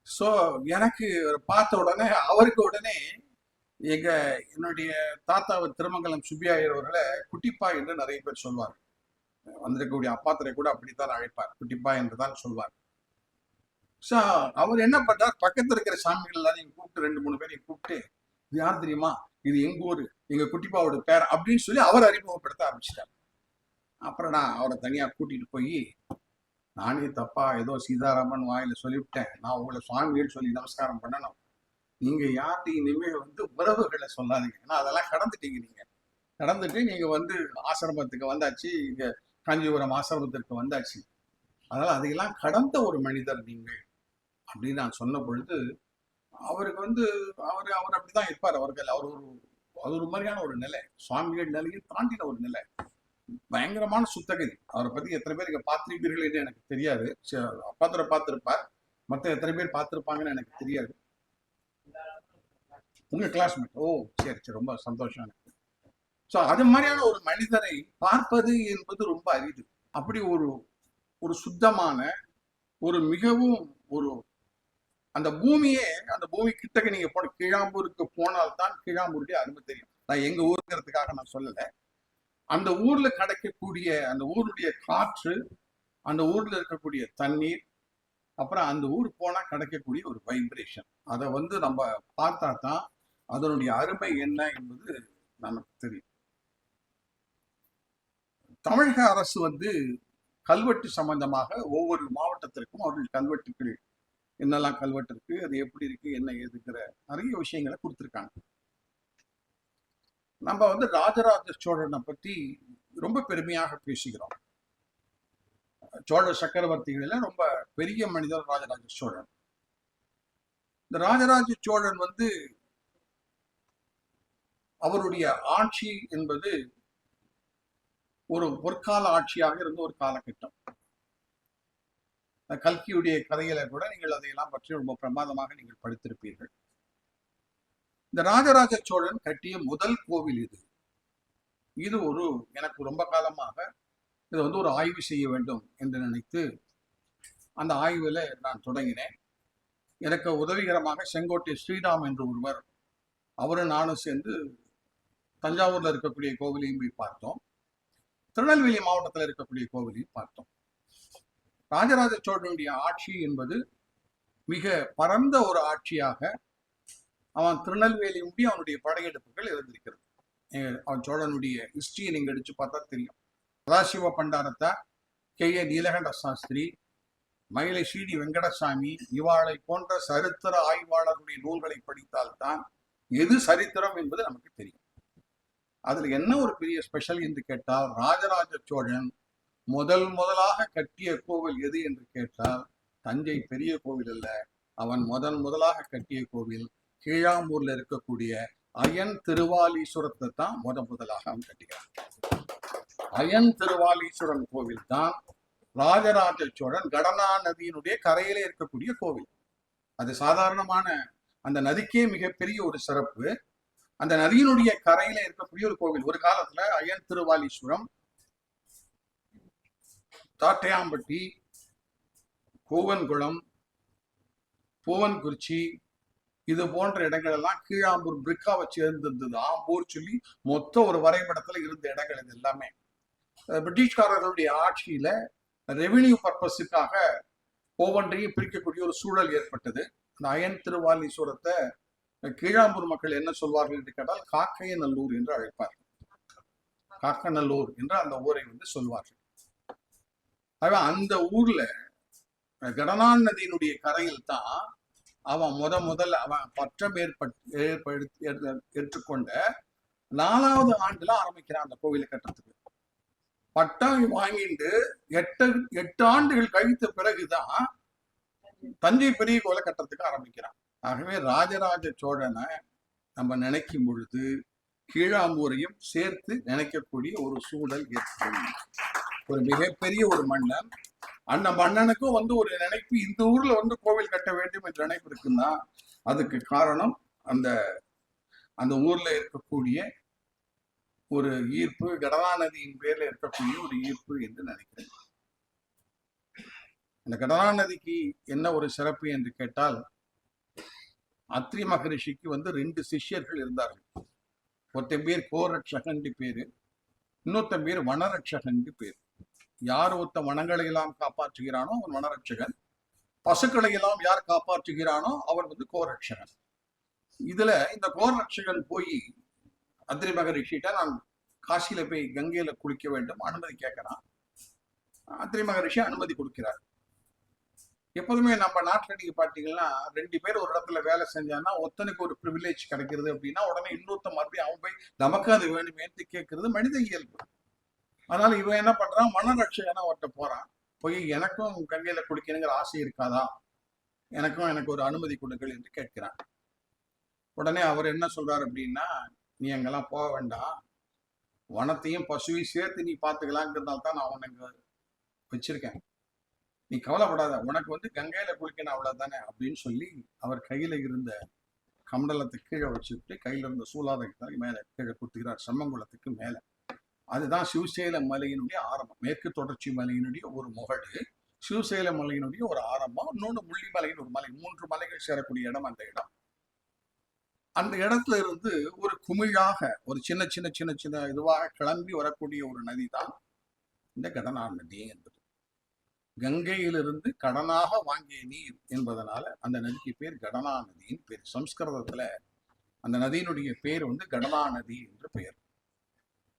சோ எனக்கு பார்த்த உடனே அவருக்கு உடனே என்னுடைய தாத்தா திருமங்கலம் சுப்பியாயர் அவர்களை குட்டிப்பா என்று நிறைய பேர் சொல்வார். வந்திருக்கக்கூடிய அப்பாத்தரை கூட அப்படித்தான் அழைப்பார், குட்டிப்பா என்று தான் சொல்வார். சோ அவர் என்ன பண்ணார், பக்கத்துல இருக்கிற சாமிகள் எல்லாரையும் கூப்பிட்டு 2-3 பேரையும் கூப்பிட்டு, இது யார் தெரியுமா, இது எங்க ஊரு, எங்க குட்டிப்பாவோட பேர் அப்படின்னு சொல்லி அவர் அறிமுகப்படுத்த ஆரம்பிச்சிட்டார். அப்புறம் நான் அவரை தனியா கூட்டிட்டு போய், நானே தப்பா ஏதோ சீதாராமன் வாயில சொல்லிவிட்டேன், நான் உங்களை சுவாமிகள் சொல்லி நமஸ்காரம் பண்ணணும், நீங்க யார்கிட்ட இனிமே வந்து உறவுகளை சொல்லாதீங்க, ஏன்னா அதெல்லாம் கடந்துட்டீங்க. நீங்க வந்து ஆசிரமத்துக்கு வந்தாச்சு, இங்க காஞ்சிபுரம் ஆசிரமத்திற்கு வந்தாச்சு, அதனால அதையெல்லாம் கடந்த ஒரு மனிதர் நீங்கள் அப்படின்னு நான் சொன்ன பொழுது அவருக்கு வந்து அவர் அப்படிதான் இருப்பார். அது ஒரு மாதிரியான ஒரு நிலை, சுவாமிகள் நிலையும் தாண்டின ஒரு நிலை, பயங்கரமான சுத்தகதி. அவரை பத்தி எத்தனை பேர் இங்க பார்த்திருப்பீர்கள் என்று எனக்கு தெரியாது. அப்பாத்திர பார்த்திருப்பார், மற்ற எத்தனை பேர் பார்த்திருப்பாங்கன்னு எனக்கு தெரியாது. உங்க கிளாஸ்மேட்? ஓ சரி, ரொம்ப சந்தோஷம் எனக்கு. ஸோ அது மாதிரியான ஒரு மனிதரை பார்ப்பது என்பது ரொம்ப அரிது. அப்படி ஒரு சுத்தமான, ஒரு மிகவும் ஒரு அந்த பூமியே, அந்த பூமி கிட்டக்க நீங்க போன கீழாம்பூருக்கு போனால்தான் கீழாம்பூருடைய அருமை தெரியும். நான் எங்க ஊருங்கிறதுக்காக நான் சொல்லல. அந்த ஊர்ல கிடைக்கக்கூடிய அந்த ஊருடைய காற்று, அந்த ஊர்ல இருக்கக்கூடிய தண்ணீர், அப்புறம் அந்த ஊர் போனா கிடைக்கக்கூடிய ஒரு வைப்ரேஷன், அதை நம்ம பார்த்தா தான் அதனுடைய அருமை என்ன என்பது நமக்கு தெரியும். தமிழக அரசு கல்வெட்டு சம்பந்தமாக ஒவ்வொரு மாவட்டத்திற்கும் அவர்கள் கல்வெட்டுகள் என்னெல்லாம் கல்வெட்டு இருக்கு, அது எப்படி இருக்கு, என்ன ஏதுங்கிற நிறைய விஷயங்களை கொடுத்துருக்காங்க. நம்ம ராஜராஜ சோழனை பற்றி ரொம்ப பெருமையாக பேசுகிறோம். சோழ சக்கரவர்த்திகளில ரொம்ப பெரிய மனிதர் ராஜராஜ சோழன். இந்த ராஜராஜ சோழன் அவருடைய ஆட்சி என்பது ஒரு பொற்கால ஆட்சியாக இருந்த ஒரு காலகட்டம். கல்கியுடைய கதையில கூட நீங்கள் அதையெல்லாம் பற்றி ரொம்ப பிரமாதமாக நீங்கள் படித்திருப்பீர்கள். இந்த ராஜராஜ சோழன் கட்டிய முதல் கோவில் இது எனக்கு ரொம்ப காலமாக இதை ஒரு ஆய்வு செய்ய வேண்டும் என்று நினைத்து அந்த ஆய்வுல நான் தொடங்கினேன். எனக்கு உதவிகரமாக செங்கோட்டை ஸ்ரீராம் என்று ஒருவர், அவரும் நானும் சேர்ந்து தஞ்சாவூர்ல இருக்கக்கூடிய கோவிலையும் போய் பார்த்தோம். திருநெல்வேலி மாவட்டத்தில் இருக்கக்கூடிய கோவிலையும் பார்த்தோம். ராஜராஜ சோழனுடைய ஆட்சி என்பது மிக பரந்த ஒரு ஆட்சியாக அவன் திருநெல்வேலி முடிய அவனுடைய படையெடுப்புகள் இருந்திருக்கிறது. அவன் சோழனுடைய ஹிஸ்டரியை நீங்க அடிச்சு பார்த்தா தெரியும். சதாசிவ பண்டாரத்தா, கே.ஏ. நீலகண்ட சாஸ்திரி, மயிலை சி.டி. வெங்கடசாமி இவாளை போன்ற சரித்திர ஆய்வாளருடைய நூல்களை படித்தால்தான் எது சரித்திரம் என்பது நமக்கு தெரியும். அதுல என்ன ஒரு பெரிய ஸ்பெஷல் என்று கேட்டால், ராஜராஜ சோழன் முதலாக கட்டிய கோவில் எது என்று கேட்டால் தஞ்சை பெரிய கோவில் அல்ல. அவன் முதலாக கட்டிய கோவில் கீழாம்பூர்ல இருக்கக்கூடிய அயன் திருவாலீஸ்வரத்தை தான் முதலாக அவன் கட்டிக்கிறான். அயன் திருவாலீஸ்வரன் கோவில் தான் ராஜராஜ சோழன் கடனா நதியினுடைய கரையிலே இருக்கக்கூடிய கோவில். அது சாதாரணமான அந்த நதிக்கே மிகப்பெரிய ஒரு சிறப்பு. அந்த நதியினுடைய கரையில இருக்கக்கூடிய ஒரு கோவில். ஒரு காலத்துல அயன் திருவாலீஸ்வரம், தாட்டையாம்பட்டி, கூவன்குளம், பூவன்குறிச்சி இது போன்ற இடங்கள் எல்லாம் கீழாம்பூர் பிரிக்காவை சேர்ந்திருந்தது. ஆம்பூர் சொல்லி மொத்த ஒரு வரைபடத்துல இருந்த இடங்கள் இது எல்லாமே பிரிட்டிஷ்காரர்களுடைய ஆட்சியில ரெவென்யூ பர்பஸுக்காக ஒவ்வொன்றையும் பிரிக்கக்கூடிய ஒரு சூழல் ஏற்பட்டது. அந்த அயன் திருவாலீஸ்வரத்தை கீழாம்பூர் மக்கள் என்ன சொல்வார்கள் என்று கேட்டால் காக்கையநல்லூர் என்று அழைப்பார்கள். காக்கநல்லூர் என்று அந்த ஊரை சொல்வார்கள். அந்த ஊர்ல கடனா நதியினுடைய கரையில் தான் அவன் முதல்ல அவன் பட்டம் ஏற்றுக்கொண்ட 4வது ஆண்டுல ஆரம்பிக்கிறான் அந்த கோவிலை கட்டுறதுக்கு. பட்டம் வாங்கிட்டு 8 ஆண்டுகள் கழித்த பிறகுதான் தஞ்சை பெரிய கோவிலை கட்டுறதுக்கு ஆரம்பிக்கிறான். ஆகவே ராஜராஜ சோழனை நம்ம நினைக்கும் பொழுது கீழாம்பூரையும் சேர்த்து நினைக்கக்கூடிய ஒரு சூழல் ஏற்படும். ஒரு மிகப்பெரிய ஒரு மன்னன், அந்த மன்னனுக்கும் ஒரு நினைப்பு, இந்த ஊர்ல கோவில் கட்ட வேண்டும் என்ற நினைப்பு இருக்குன்னா அதுக்கு காரணம் அந்த ஊர்ல இருக்கக்கூடிய ஒரு ஈர்ப்பு, கடனா நதியின் பேர்ல இருக்கக்கூடிய ஒரு ஈர்ப்பு என்று நினைக்கிறேன். அந்த கடனா நதிக்கு என்ன ஒரு சிறப்பு என்று கேட்டால், அத்ரி மகரிஷிக்கு 2 சிஷ்யர்கள் இருந்தார்கள். ஒருத்தன் பேர் கோரட்சகன் பேரு, இன்னொருத்தன் பேர் வனரட்சகன் பேரு. யார் ஒருத்த வனங்களை எல்லாம் காப்பாற்றுகிறானோ அவன் வனரட்சகன், பசுக்களை எல்லாம் யார் காப்பாற்றுகிறானோ அவன் கோரட்சகன். இதுல இந்த கோரட்சகன் போய் அத்ரி மகரிஷிட்ட நான் காசியில போய் கங்கையில குளிக்க வேண்டும் அனுமதி கேட்கிறான். அத்ரி மகரிஷி அனுமதி கொடுக்கிறார். எப்போதுமே நம்ம நாட்டில் நீங்க பாத்தீங்கன்னா 2 பேர் ஒரு இடத்துல வேலை செஞ்சான்னா ஒருத்தனுக்கு ஒரு ப்ரிவிலேஜ் கிடைக்கிறது அப்படின்னா உடனே இன்னொருத்த மறுபடியும் அவன் போய் நமக்கு அது வேணுமேன்னு கேட்கறது மனித இயல்பு. அதனால இவன் என்ன பண்றான், வனரட்சகனா அவர்கிட்ட போறான். போய் எனக்கும் கங்கையில குளிக்கணுங்கிற ஆசை இருக்காதா, எனக்கு ஒரு அனுமதி கொடுங்கள் என்று கேட்கிறான். உடனே அவர் என்ன சொல்றாரு அப்படின்னா, நீ அங்கெல்லாம் போக வேண்டாம், வனத்தையும் பசுவையும் சேர்த்து நீ பார்த்துக்கலாங்கிறதால தான் நான் உனக்கு வச்சிருக்கேன், நீ கவலைப்படாத, உனக்கு கங்கையில குளிக்கணும் அவ்வளவுதானே அப்படின்னு சொல்லி அவர் கையில இருந்த கமண்டலத்தை கீழே வச்சுட்டு கையில இருந்த சூலாதகத்தை மேல கீழே கொடுத்துக்கிறார், சம்மங்குளத்துக்கு மேல. அதுதான் சிவசேல மலையினுடைய ஆரம்பம். மேற்கு தொடர்ச்சி மலையினுடைய ஒரு முகடு சிவசேல மலையினுடைய ஒரு ஆரம்பம், இன்னொன்று முள்ளிமலையின் ஒரு மலை, 3 மலைகள் சேரக்கூடிய இடம் அந்த இடம். அந்த இடத்துல இருந்து ஒரு குமிழாக ஒரு சின்ன சின்ன சின்ன சின்ன இதுவாக கிளம்பி வரக்கூடிய ஒரு நதி தான் இந்த கடனா நதி என்பது. கங்கையிலிருந்து கடனாக வாங்கிய நீர் என்பதனால அந்த நதிக்கு பேர் கடனா நதியின் பேர். சம்ஸ்கிருதத்துல அந்த நதியினுடைய பேர் வந்து கடனா நதி என்று பெயர்.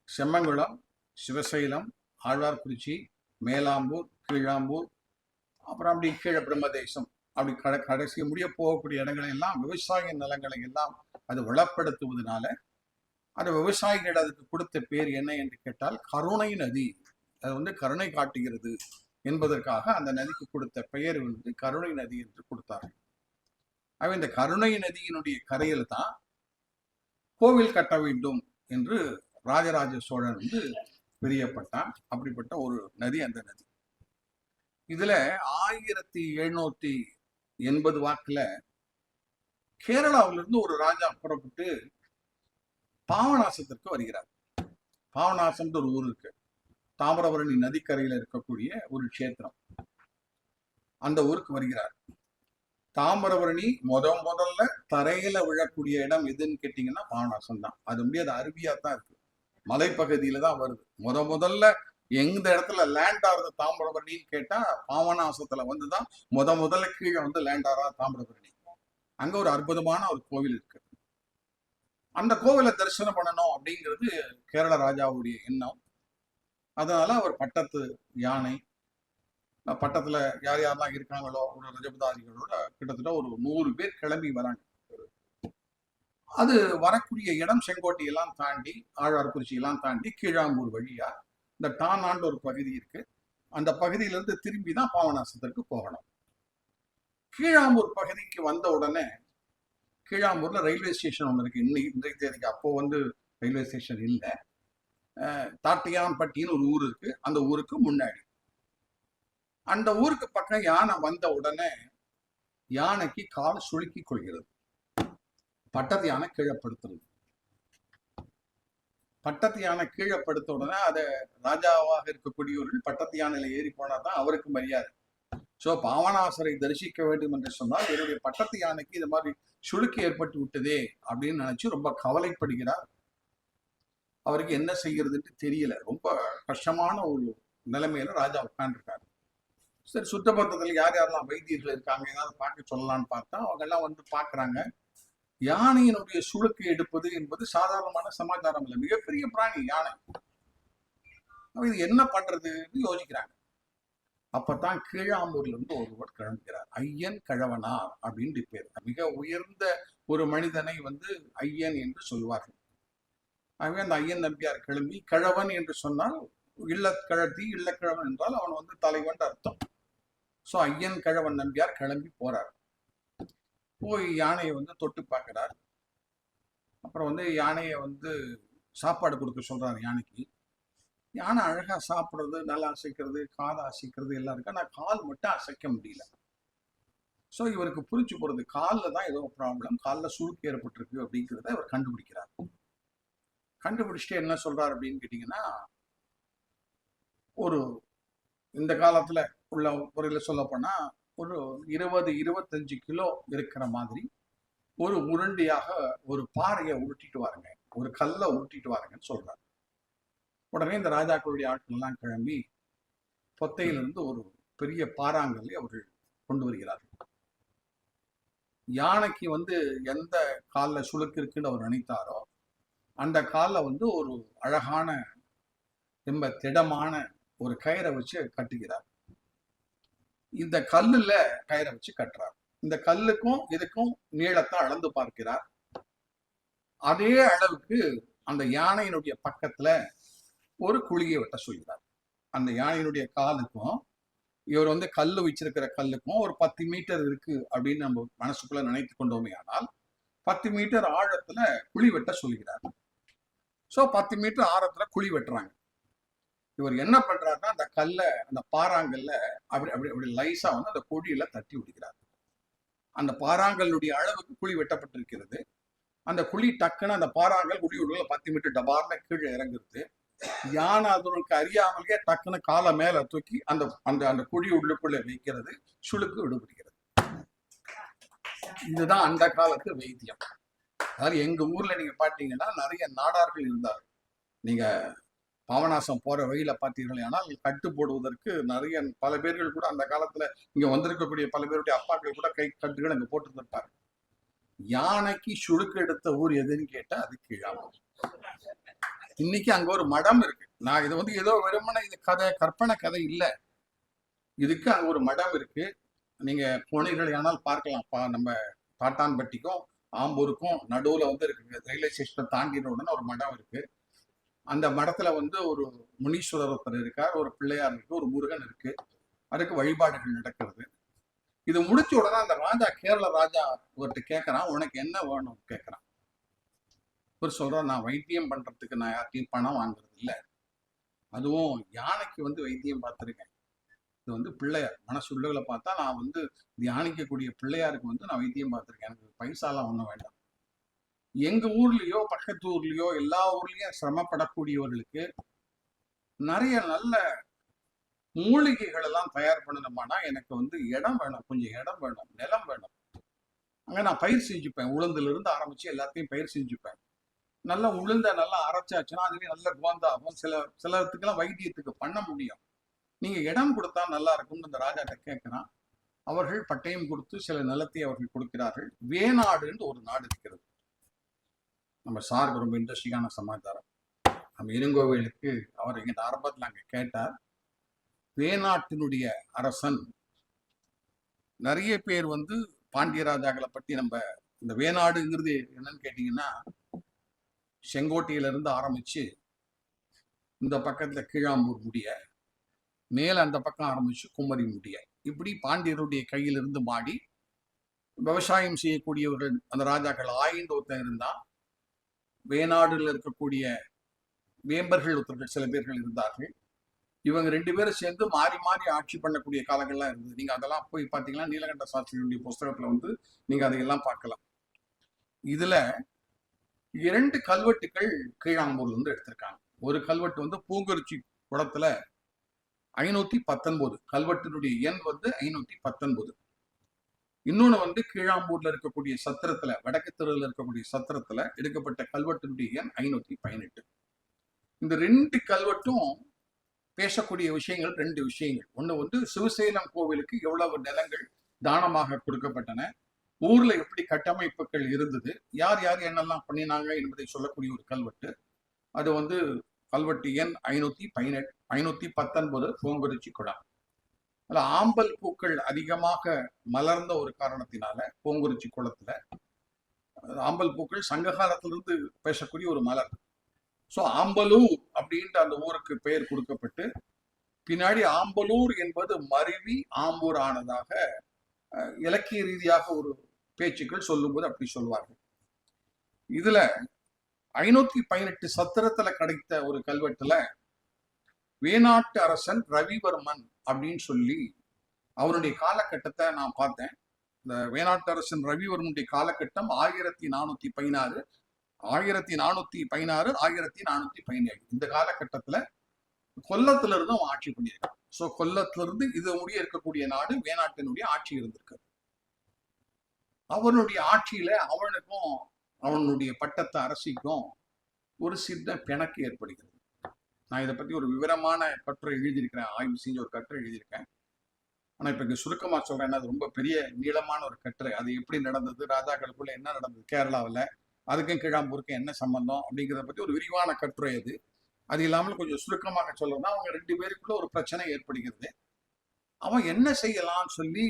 செம்மங்குளம், சிவசைலம், ஆழ்வார்குறிச்சி, மேலாம்பூர், கீழாம்பூர், அப்புறம் அப்படி கீழே பிரம்மதேசம், அப்படி கடைசி முடிய போகக்கூடிய இடங்களை எல்லாம் விவசாய நிலங்களை எல்லாம் அது வளப்படுத்துவதனால அது விவசாயிகள் அதுக்கு கொடுத்த பேர் என்ன என்று கேட்டால் கருணை நதி. அது வந்து கருணை காட்டுகிறது என்பதற்காக அந்த நதிக்கு கொடுத்த பெயர் வந்து கருணை நதி என்று கொடுத்தார்கள். இந்த கருணை நதியினுடைய கரையில் தான் கோவில் கட்ட வேண்டும் என்று ராஜராஜ சோழன் வந்து பிரியப்பட்டான். அப்படிப்பட்ட ஒரு நதி அந்த நதி. இதுல 1780 வாக்குல கேரளாவிலிருந்து ஒரு ராஜா புறப்பட்டு பாவநாசத்திற்கு வருகிறார். பாவநாசம் ஒரு ஊர் இருக்கு, தாமிரபரணி நதிக்கரையில இருக்கக்கூடிய ஒரு கஷேத்திரம். அந்த ஊருக்கு வருகிறார். தாமிரபரணி முதல்ல தரையில விழக்கூடிய இடம் எதுன்னு கேட்டீங்கன்னா பாவநாசம் தான். அது முடியாது, அருவியா தான் இருக்கு, மலைப்பகுதியில தான் வருது. முதல்ல எந்த இடத்துல லேண்ட் ஆகுது தாமிரபரணின்னு கேட்டா பாவநாசத்துல வந்துதான் முதல்ல கீழே வந்து லேண்ட் ஆறா தாமிரபரணி. அங்க ஒரு அற்புதமான ஒரு கோவில் இருக்கு. அந்த கோவிலை தரிசனம் பண்ணணும் அப்படிங்கிறது கேரள ராஜாவுடைய எண்ணம். அதனால அவர் பட்டத்து யானை, பட்டத்துல யார் யாரெல்லாம் இருக்காங்களோ ஒரு ரஜபதாரிகளோட கிட்டத்தட்ட ஒரு 100 பேர் கிளம்பி வராங்க. அது வரக்கூடிய இடம் செங்கோட்டை எல்லாம் தாண்டி, ஆழ்வார்குறிச்சி எல்லாம் தாண்டி கீழாம்பூர் வழியா இந்த டானாண்டு ஒரு பகுதி இருக்கு. அந்த பகுதியிலிருந்து திரும்பி தான் பாவநாசத்திற்கு போகணும். கீழாம்பூர் பகுதிக்கு வந்த உடனே கீழாம்பூர்ல ரயில்வே ஸ்டேஷன் ஒன்று இருக்கு. இன்றைய தேதிக்கு, அப்போ வந்து ரயில்வே ஸ்டேஷன் இல்லை. தாட்டியான்பட்டின்னு ஒரு ஊர் இருக்கு. அந்த ஊருக்கு முன்னாடி, அந்த ஊருக்கு பக்கம் யானை வந்த உடனே யானைக்கு கால் சுளுக்கி கொள்கிறது. பட்டத்து யானை கீழப்படுத்துறது. பட்டத்து யானை கீழப்படுத்த உடனே அதை ராஜாவாக இருக்கக்கூடியவர்கள் பட்டத்து யானையில ஏறி போனா தான் அவருக்கு மரியாதை. சோ பாவனாசரை தரிசிக்க வேண்டும் என்று சொன்னால் என்னுடைய பட்டத்து யானைக்கு இது மாதிரி சுளுக்கு ஏற்பட்டு விட்டதே அப்படின்னு நினைச்சு ரொம்ப கவலைப்படுகிறார். அவருக்கு என்ன செய்யறதுன்னு தெரியல. ரொம்ப கஷ்டமான ஒரு நிலைமையில ராஜா உட்காந்துருக்காரு. சரி, சுத்தபத்தத்துல யார் யாரெல்லாம் வைத்தியர்கள் இருக்காங்க, ஏதாவது பார்க்க சொல்லலாம்னு பார்த்தா அவங்க எல்லாம் வந்து பாக்குறாங்க. யானையினுடைய சுளுக்கு எடுப்பது என்பது சாதாரணமான சமாச்சாரம் இல்லை. மிகப்பெரிய பிராணி யானை. இது என்ன பண்றதுன்னு யோசிக்கிறாங்க. அப்பதான் கீழாம்பூர்ல இருந்து ஒருவர் கிளம்புகிறார். ஐயன் கிழவனார் அப்படின்னு பேர். மிக உயர்ந்த ஒரு மனிதனை வந்து ஐயன் என்று சொல்வார்கள். ஆகவே அந்த ஐயன் நம்பியார் கிளம்பி, கிழவன் என்று சொன்னால் இல்லக்கழத்தி, இல்லக்கிழவன் என்றால் அவன் வந்து தலைவன் அர்த்தம். சோ ஐயன் கிழவன் நம்பியார் கிளம்பி போறார். போய் யானையை வந்து தொட்டு பார்க்கிறார். அப்புறம் வந்து யானையை வந்து சாப்பாடு கொடுக்க சொல்றாரு யானைக்கு. யானை அழகா சாப்பிடுறது, நல்லா அசைக்கிறது, காதை அசைக்கிறது எல்லாம் இருக்கு. ஆனா கால் மட்டும் அசைக்க முடியல. ஸோ இவருக்கு புரிச்சு போறது காலில் தான் ஏதோ ப்ராப்ளம், காலில் சுளுக்கு ஏற்பட்டிருக்கு அப்படிங்கிறத அவர் கண்டுபிடிக்கிறார். கண்டுபிடிச்சிட்டு என்ன சொல்றாரு அப்படின்னு கேட்டீங்கன்னா, ஒரு இந்த காலத்துல உள்ள முறையில் சொல்ல போனா ஒரு 20-25 கிலோ இருக்கிற மாதிரி ஒரு உருண்டையாக ஒரு பாறையை உருட்டிட்டு வாருங்க, ஒரு கல்லை உருட்டிட்டு வாருங்கன்னு சொல்றாரு. உடனே இந்த ராஜாக்களுடைய ஆட்கள் எல்லாம் கிளம்பி பொத்தையிலிருந்து ஒரு பெரிய பாறாங்கல்லை அவர்கள் கொண்டு வருகிறார்கள். யானைக்கு வந்து எந்த காலில் சுளுக்கு இருக்குன்னு அவர் நினைத்தாரோ அந்த காலில் வந்து ஒரு அழகான ரொம்ப திடமான ஒரு கயிறை வச்சு கட்டுகிறார். இந்த கல்லுல கயிறை வச்சு கட்டுறார். இந்த கல்லுக்கும் இதுக்கும் நீளத்தை அளந்து பார்க்கிறார். அதே அளவுக்கு அந்த யானையினுடைய பக்கத்துல ஒரு குழியை வெட்ட சொல்கிறார். அந்த யானையினுடைய காலுக்கும் இவர் வந்து கல்லு வச்சிருக்கிற கல்லுக்கும் ஒரு 10 மீட்டர் இருக்கு அப்படின்னு நம்ம மனசுக்குள்ள நினைத்து கொண்டோமே ஆனால் 10 மீட்டர் ஆழத்துல குழி வெட்ட சொல்கிறார். ஸோ 10 மீட்டர் ஆழத்துல குழி வெட்டுறாங்க. இவர் என்ன பண்றாருன்னா அந்த கல்லை, அந்த பாறாங்கல்ல அப்படி அப்படி அப்படி லைஸா வந்து அந்த கொடியில தட்டி விடுகிறார். அந்த பாறாங்கல்லுடைய அளவுக்கு குழி வெட்டப்பட்டிருக்கிறது. அந்த குழி டக்குன்னு அந்த பாறாங்கல் குழி உள்ள 10 மீட்டர் டபார்னு கீழே இறங்குறது. யானை அதனுக்கு அறியாமலேயே டக்குன்னு காலை மேல தூக்கி அந்த அந்த அந்த குழி உள்ளுக்குள்ள வைக்கிறது, சுளுக்கு விடுபடுகிறது. இதுதான் அந்த காலத்து வைத்தியம். அதாவது எங்க ஊர்ல நீங்க பாத்தீங்கன்னா நிறைய நாடார்கள் இருந்தார். நீங்க பாபநாசம் போற வழியில பார்த்தீர்கள் ஆனால் கட்டு போடுவதற்கு நிறைய பல பேர்கள் கூட அந்த காலத்துல இங்க வந்திருக்கக்கூடிய பல பேருடைய அப்பாக்கள் கூட கை கட்டுகள் அங்க போட்டுருப்பாரு. யானைக்கு சுழுக்கு எடுத்த ஊர் எதுன்னு கேட்டா அது கீழாம்பூர். இன்னைக்கு அங்க ஒரு மடம் இருக்கு. நான் இது வந்து ஏதோ வெறுமனே இது கதை, கற்பனை கதை இல்லை. இதுக்கு அங்க ஒரு மடம் இருக்கு. நீங்க போனீர்கள் ஆனால் பார்க்கலாம். நம்ம தாட்டான்பட்டிக்கும் ஆம்பூருக்கும் நடுவுல வந்து இருக்கு, ரயில்வே ஸ்டேஷனை தாண்டின உடனே ஒரு மடம் இருக்கு. அந்த மடத்துல வந்து ஒரு முனீஸ்வரர் ஒருத்தர் இருக்கார், ஒரு பிள்ளையார் இருக்கு, ஒரு முருகன் இருக்கு. அதுக்கு வழிபாடுகள் நடக்கிறது. இது முடிச்ச உடனே அந்த ராஜா, கேரள ராஜா ஒருத்த கேட்கறான், உனக்கு என்ன வேணும் கேட்கறான். ஒரு சொல்றான், நான் வைத்தியம் பண்றதுக்கு நான் யார்ட்டையும் பணம் வாங்குறது இல்லை, அதுவும் யானைக்கு வந்து வைத்தியம் பார்த்துருக்கேன். இது வந்து பிள்ளையார் மனசுள்ளகளை பார்த்தா நான் வந்து தியானிக்கக்கூடிய பிள்ளையாருக்கு வந்து நான் வைத்தியம் பார்த்துருக்கேன். எனக்கு பைசாலாம் ஒன்றும் வேண்டாம். எங்க ஊர்லயோ பக்கத்து ஊர்லயோ எல்லா ஊர்லயும் சிரமப்படக்கூடியவர்களுக்கு நிறைய நல்ல மூலிகைகள் எல்லாம் தயார் பண்ணணுமானா எனக்கு வந்து இடம் வேணும், கொஞ்சம் இடம் வேணும், நிலம் வேணும். அங்க நான் பயிர் செஞ்சுப்பேன். உளுந்துல இருந்து ஆரம்பிச்சு எல்லாத்தையும் பயிர் செஞ்சுப்பேன். நல்லா உளுந்த நல்லா அரைச்சாச்சுன்னா அதுவே நல்ல கோந்தாகும். சிலத்துக்கெல்லாம் வைத்தியத்துக்கு பண்ண முடியும். நீங்க இடம் கொடுத்தா நல்லா இருக்கும்னு இந்த ராஜாட்ட கேட்கிறான். அவர்கள் பட்டயம் கொடுத்து சில நிலத்தை அவர்கள் கொடுக்கிறார்கள். வேநாடுன்னு ஒரு நாடு இருக்கிறது. நம்ம சாருக்கு ரொம்ப இன்ட்ரெஸ்டிங்கான சமாச்சாரம். நம்ம இருங்கோவிலுக்கு அவர் எங்கிட்ட ஆரம்பத்தில் அங்கே கேட்டார். வேநாட்டினுடைய அரசன், நிறைய பேர் வந்து பாண்டிய ராஜாக்களை பற்றி நம்ம இந்த வேநாடுங்கிறது என்னன்னு கேட்டீங்கன்னா, செங்கோட்டையில இருந்து ஆரம்பிச்சு இந்த பக்கத்துல கீழாம்பூர் முடிய, மேல அந்த பக்கம் ஆரம்பிச்சு குமரி முடிய, இப்படி பாண்டியருடைய கையிலிருந்து மாடி விவசாயம் செய்யக்கூடியவர்கள் அந்த ராஜாக்கள் ஆய்ந்து ஒருத்தன் இருந்தா. வேநாடுல இருக்கக்கூடிய வேம்பர்கள் ஒருத்தர்கள் சில பேர்கள் இருந்தார்கள். இவங்க 2 பேரும் சேர்ந்து மாறி மாறி ஆட்சி பண்ணக்கூடிய காலங்கள்லாம் இருந்தது. நீங்க அதெல்லாம் போய் பார்த்தீங்கன்னா நீலகண்ட சாஸ்திரியுடைய புஸ்தகத்துல வந்து நீங்க அதையெல்லாம் பார்க்கலாம். இதுல 2 கல்வெட்டுகள் கீழாம்பூர்ல இருந்து எடுத்திருக்காங்க. ஒரு கல்வெட்டு வந்து பூங்குறிச்சி குளத்துல 519, கல்வெட்டினுடைய எண் வந்து 519. இன்னொன்னு வந்து கீழாம்பூர்ல இருக்கக்கூடிய சத்திரத்துல, வடக்கு தெருவில் இருக்கக்கூடிய சத்திரத்துல எடுக்கப்பட்ட கல்வெட்டினுடைய எண் 518. இந்த 2 கல்வெட்டும் பேசக்கூடிய விஷயங்கள் 2 விஷயங்கள். ஒண்ணு வந்து சிவசேலம் கோவிலுக்கு எவ்வளவு நிலங்கள் தானமாக கொடுக்கப்பட்டன, ஊர்ல எப்படி கட்டமைப்புகள் இருந்தது, யார் யார் என்னெல்லாம் பண்ணினாங்க என்பதை சொல்லக்கூடிய ஒரு கல்வெட்டு. அது வந்து கல்வெட்டு எண் 519 பூங்குறிச்சி குளம். அதுல ஆம்பல் பூக்கள் அதிகமாக மலர்ந்த ஒரு காரணத்தினால பூங்குறிச்சி குளத்துல ஆம்பல் பூக்கள் சங்க காலத்திலிருந்து பேசக்கூடிய ஒரு மலர். ஸோ ஆம்பலூர் அப்படின்ட்டு அந்த ஊருக்கு பெயர் கொடுக்கப்பட்டு பின்னாடி ஆம்பலூர் என்பது மருவி ஆம்பூர் ஆனதாக இலக்கிய ரீதியாக ஒரு பேச்சுக்கள் சொல்லும்போது அப்படி சொல்வார்கள். இதுல 518 சத்திரத்துல கிடைத்த ஒரு கல்வெட்டுல வேநாட்டு அரசன் ரவிவர்மன் அப்படின்னு சொல்லி அவருடைய காலகட்டத்தை நான் பார்த்தேன். இந்த வேநாட்டு அரசன் ரவிவர்மனுடைய காலகட்டம் 1416, 1417. இந்த காலகட்டத்துல கொல்லத்துல இருந்து அவன் ஆட்சி பண்ணியிருக்கான். ஸோ கொல்லத்துல இருந்து இது முடிய இருக்கக்கூடிய நாடு வேநாட்டினுடைய ஆட்சி இருந்திருக்கு. அவனுடைய ஆட்சியில அவனுக்கும் அவனுடைய பட்டத்து அரசிக்கும் ஒரு சின்ன பிணக்கு ஏற்படுகிறது. நான் இதை பத்தி ஒரு விவரமான கட்டுரை எழுதியிருக்கிறேன், ஆய்வு செஞ்ச ஒரு கட்டுரை எழுதியிருக்கேன். ஆனா இப்ப இங்க சுருக்கமா சொல்றேன், அது ரொம்ப பெரிய நீளமான ஒரு கட்டுரை. அது எப்படி நடந்தது, ராஜாக்களுக்குள்ள என்ன நடந்தது கேரளாவில், அதுக்கும் கீழாம்பூருக்கும் என்ன சம்பந்தம் அப்படிங்கிறத பத்தி ஒரு விரிவான கட்டுரை அது. அது இல்லாமல் கொஞ்சம் சுருக்கமாக சொல்லணும்னா, அவங்க 2 பேருக்குள்ள ஒரு பிரச்சனை ஏற்படுகிறது. அவன் என்ன செய்யலாம்னு சொல்லி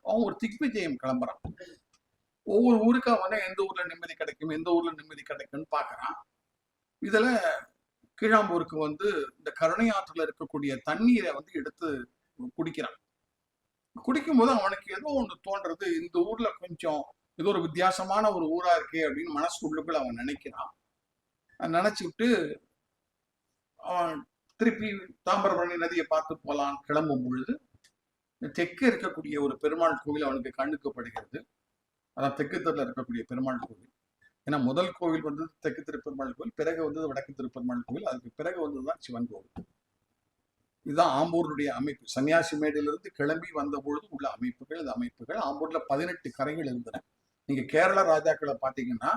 அவன் ஒரு திக்விஜயம் கிளம்புறான். ஒவ்வொரு ஊருக்கு அவன் எந்த ஊர்ல நிம்மதி கிடைக்கும், எந்த ஊர்ல நிம்மதி கிடைக்கும்னு பாக்குறான். இதுல கீழாம்பூருக்கு வந்து இந்த கருணை ஆற்றுல இருக்கக்கூடிய தண்ணீரை வந்து எடுத்து குடிக்கிறான். குடிக்கும்போது அவனுக்கு ஏதோ ஒண்ணு தோன்றது, இந்த ஊர்ல கொஞ்சம் ஏதோ ஒரு வித்தியாசமான ஒரு ஊரா இருக்கே அப்படின்னு மனசுக்குள்ளுக்குள்ள அவன் நினைக்கிறான். நினைச்சுட்டு அவன் திருப்பி தாமிரபரணி நதியை பார்த்து போலான் கிளம்பும் பொழுது தெற்கு இருக்கக்கூடிய ஒரு பெருமாள் கோவில் அவனுக்கு கண்ணுக்கு படுகிறது. அதான் தெற்கு தெருல இருக்கக்கூடிய பெருமாள் கோவில். ஏன்னா முதல் கோவில் வந்தது தெற்கு திருப்பெருமாள் கோவில், பிறகு வந்தது வடக்கு திருப்பெருமாள் கோவில், அதுக்கு பிறகு வந்ததுதான் சிவன் கோவில். இதுதான் ஆம்பூருடைய அமைப்பு. சன்னியாசி மேடையிலிருந்து கிளம்பி வந்த பொழுது உள்ள அமைப்புகள். இந்த அமைப்புகள் ஆம்பூர்ல 18 கரைகள் இருந்தன. நீங்க கேரள ராஜாக்களை பார்த்தீங்கன்னா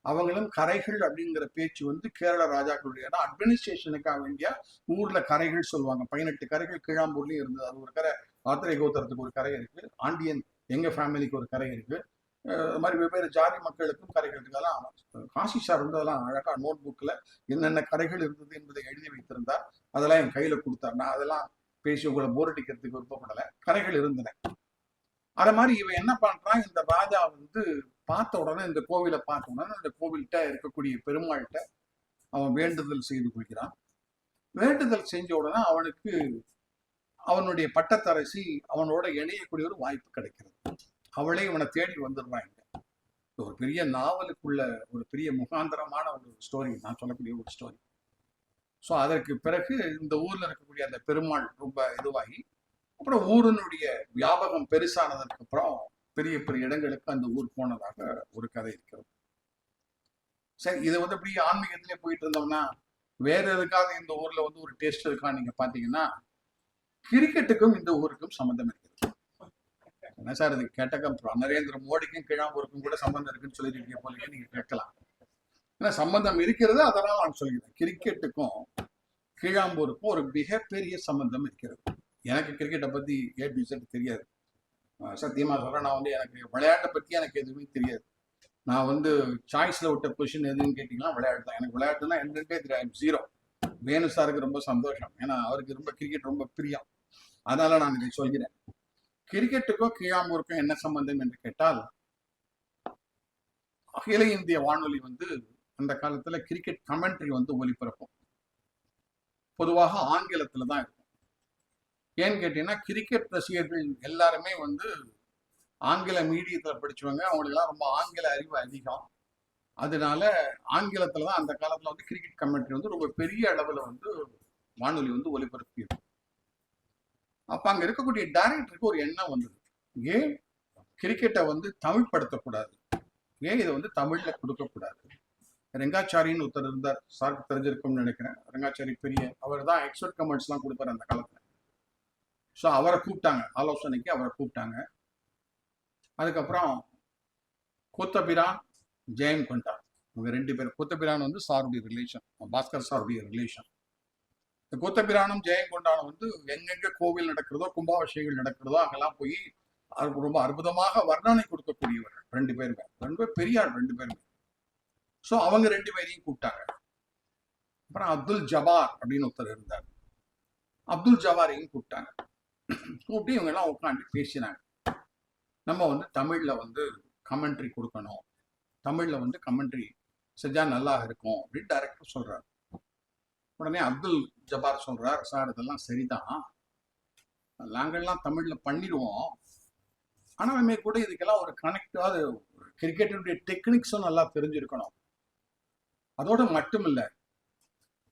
அவங்களும் கரைகள் அப்படிங்கிற பேச்சு வந்து கேரள ராஜாக்களுடைய அட்மினிஸ்ட்ரேஷனுக்காக வேண்டிய ஊர்ல கரைகள் சொல்லுவாங்க. 18 கரைகள் கீழாம்பூர்லயும் இருந்தது. அது ஒரு கரை, ஆத்திரை கோத்திரத்துக்கு ஒரு கரை இருக்கு, ஆண்டியன் எங்க ஃபேமிலிக்கு ஒரு கரை இருக்கு, அது மாதிரி வெவ்வேறு ஜாதி மக்களுக்கும் கரைகள் இருக்கு. அதெல்லாம் காசி சார் வந்து அதெல்லாம் அழகா நோட் புக்ல என்னென்ன கரைகள் இருந்தது என்பதை எழுதி வைத்திருந்தார். அதெல்லாம் என் கையில கொடுத்தார். நான் அதெல்லாம் பேசி உங்களை போர் அடிக்கிறதுக்கு விருப்பப்படலை. கரைகள் இருந்தன. அதே மாதிரி இவன் என்ன பண்றான், இந்த ராஜா வந்து பார்த்த உடனே, இந்த கோவிலை பார்த்த உடனே இந்த கோவில்கிட்ட இருக்கக்கூடிய பெருமாள்கிட்ட அவன் வேண்டுதல் செய்து கொள்கிறான். வேண்டுதல் செஞ்ச உடனே அவனுக்கு அவனுடைய பட்டத்தரசி அவனோட இணையக்கூடிய ஒரு வாய்ப்பு கிடைக்கிறது. அவளே இவனை தேடி வந்துடுறாங்க. ஒரு பெரிய நாவலுக்குள்ள ஒரு பெரிய முகாந்தரமான ஒரு ஸ்டோரி, நான் சொல்லக்கூடிய ஒரு ஸ்டோரி. ஸோ அதற்கு பிறகு இந்த ஊர்ல இருக்கக்கூடிய அந்த பெருமாள் ரொம்ப இதுவாகி, அப்புறம் ஊரினுடைய வியாபகம் பெருசானதற்கு அப்புறம் பெரிய பெரிய இடங்களுக்கு அந்த ஊர் போனதாக ஒரு கதை இருக்கிறது. சரி, இதை வந்து இப்படி ஆன்மீகத்திலே போயிட்டு இருந்தோம்னா வேற எதுக்காக இந்த ஊர்ல வந்து ஒரு டேஸ்ட் இருக்கான்னு நீங்க பாத்தீங்கன்னா, கிரிக்கெட்டுக்கும் இந்த ஊருக்கும் சம்பந்தம் இருக்குது. என்ன சார் இது கேட்டக்க நரேந்திர மோடிக்கும் கீழாம்பூருக்கும் கூட சம்பந்தம் இருக்குன்னு சொல்லிருக்கீங்க போல நீங்க கேட்கலாம். ஏன்னா சம்பந்தம் இருக்கிறது, அதனால நான் சொல்லிக்கிறேன். கிரிக்கெட்டுக்கும் கீழாம்பூருக்கும் ஒரு மிகப்பெரிய சம்பந்தம் இருக்கிறது. எனக்கு கிரிக்கெட்டை பத்தி ஏபிசெட் தெரியாது, சத்தியமா சொல்றேன். நான் வந்து எனக்கு விளையாட்டை பத்தி எனக்கு எதுவுமே தெரியாது. நான் வந்து சாய்ஸ்ல விட்ட கொஸ்டின் எதுன்னு கேட்டீங்கன்னா விளையாட்டு தான். எனக்கு விளையாட்டுனா என்னன்னே தெரியாது, 0. வேணு சாருக்கு ரொம்ப சந்தோஷம், ஏன்னா அவருக்கு ரொம்ப கிரிக்கெட் ரொம்ப பிரியம். அதனால நான் இதை சொல்கிறேன். கிரிக்கெட்டுக்கும் கீழாம்பூருக்கும் என்ன சம்பந்தம் என்று கேட்டால், அகில இந்திய வானொலி வந்து அந்த காலத்துல கிரிக்கெட் கமெண்ட்ரி வந்து ஒலிபரப்பும். பொதுவாக ஆங்கிலத்துல தான் இருக்கும். ஏன்னு கேட்டீங்கன்னா, கிரிக்கெட் ரசிகர்கள் எல்லாருமே வந்து ஆங்கில மீடியத்துல படிச்சவங்க, அவங்களுக்கெல்லாம் ரொம்ப ஆங்கில அறிவு அதிகம். அதனால ஆங்கிலத்துல தான் அந்த காலத்துல வந்து கிரிக்கெட் கமெண்ட்ரி வந்து ரொம்ப பெரிய அளவுல வந்து வானொலி வந்து ஒலிபரப்பி இருக்கும். அப்ப அங்க இருக்கக்கூடிய டைரக்டருக்கு ஒரு எண்ணம் வந்தது, ஏன் கிரிக்கெட்டை வந்து தமிழ் படுத்தக்கூடாது, ஏன் இதை வந்து தமிழ்ல கொடுக்கக்கூடாது. ரெங்காச்சாரின்னு ஒருத்தர் இருந்தார், சாருக்கு தெரிஞ்சிருக்கும்னு நினைக்கிறேன். ரெங்காச்சாரி பெரிய, அவர் தான் எக்ஸ்பர்ட் கமெண்ட்ஸ் எல்லாம் கொடுப்பாரு அந்த காலத்துல. ஸோ அவரை கூப்பிட்டாங்க, ஆலோசனைக்கு அவரை கூப்பிட்டாங்க. அதுக்கப்புறம் கொத்தபிரான், ஜெயம் கொண்டா, இவங்க 2 பேர். கொத்தபிரான் வந்து சாருடைய ரிலேஷன், பாஸ்கர் சாருடைய ரிலேஷன். இந்த கொத்தபிரானும் ஜெயம் கொண்டானும் வந்து எங்கெங்க கோவில் நடக்கிறதோ, கும்பாபிஷேகங்கள் நடக்கிறதோ அங்கெல்லாம் போய் ரொம்ப அற்புதமாக வர்ணனை கொடுக்கக்கூடியவர்கள் 2 பேருமே. 2 பேர் பெரிய ஆள் 2 பேருமே. ஸோ அவங்க 2 பேரையும் கூப்பிட்டாங்க. அப்புறம் அப்துல் ஜபார் அப்படின்னு ஒருத்தர் இருந்தார், அப்துல் ஜபாரையும் கூப்பிட்டாங்க. கூப்பிட்டு இவங்க எல்லாம் உட்காந்து பேசினாங்க. நம்ம வந்து தமிழ்ல வந்து கமெண்ட்ரி கொடுக்கணும், தமிழ்ல வந்து கமெண்ட்ரி செஞ்சா நல்லா இருக்கும் அப்படின்னு டைரக்டர் சொல்றாரு. உடனே அப்துல் ஜபார் சொல்றார், சார் இதெல்லாம் சரிதான், நாங்கள்லாம் தமிழ்ல பண்ணிடுவோம், ஆனாலுமே கூட இதுக்கெல்லாம் ஒரு கனெக்டாவது கிரிக்கெட்டுடைய டெக்னிக்ஸும் நல்லா தெரிஞ்சிருக்கணும். அதோட மட்டும் இல்ல,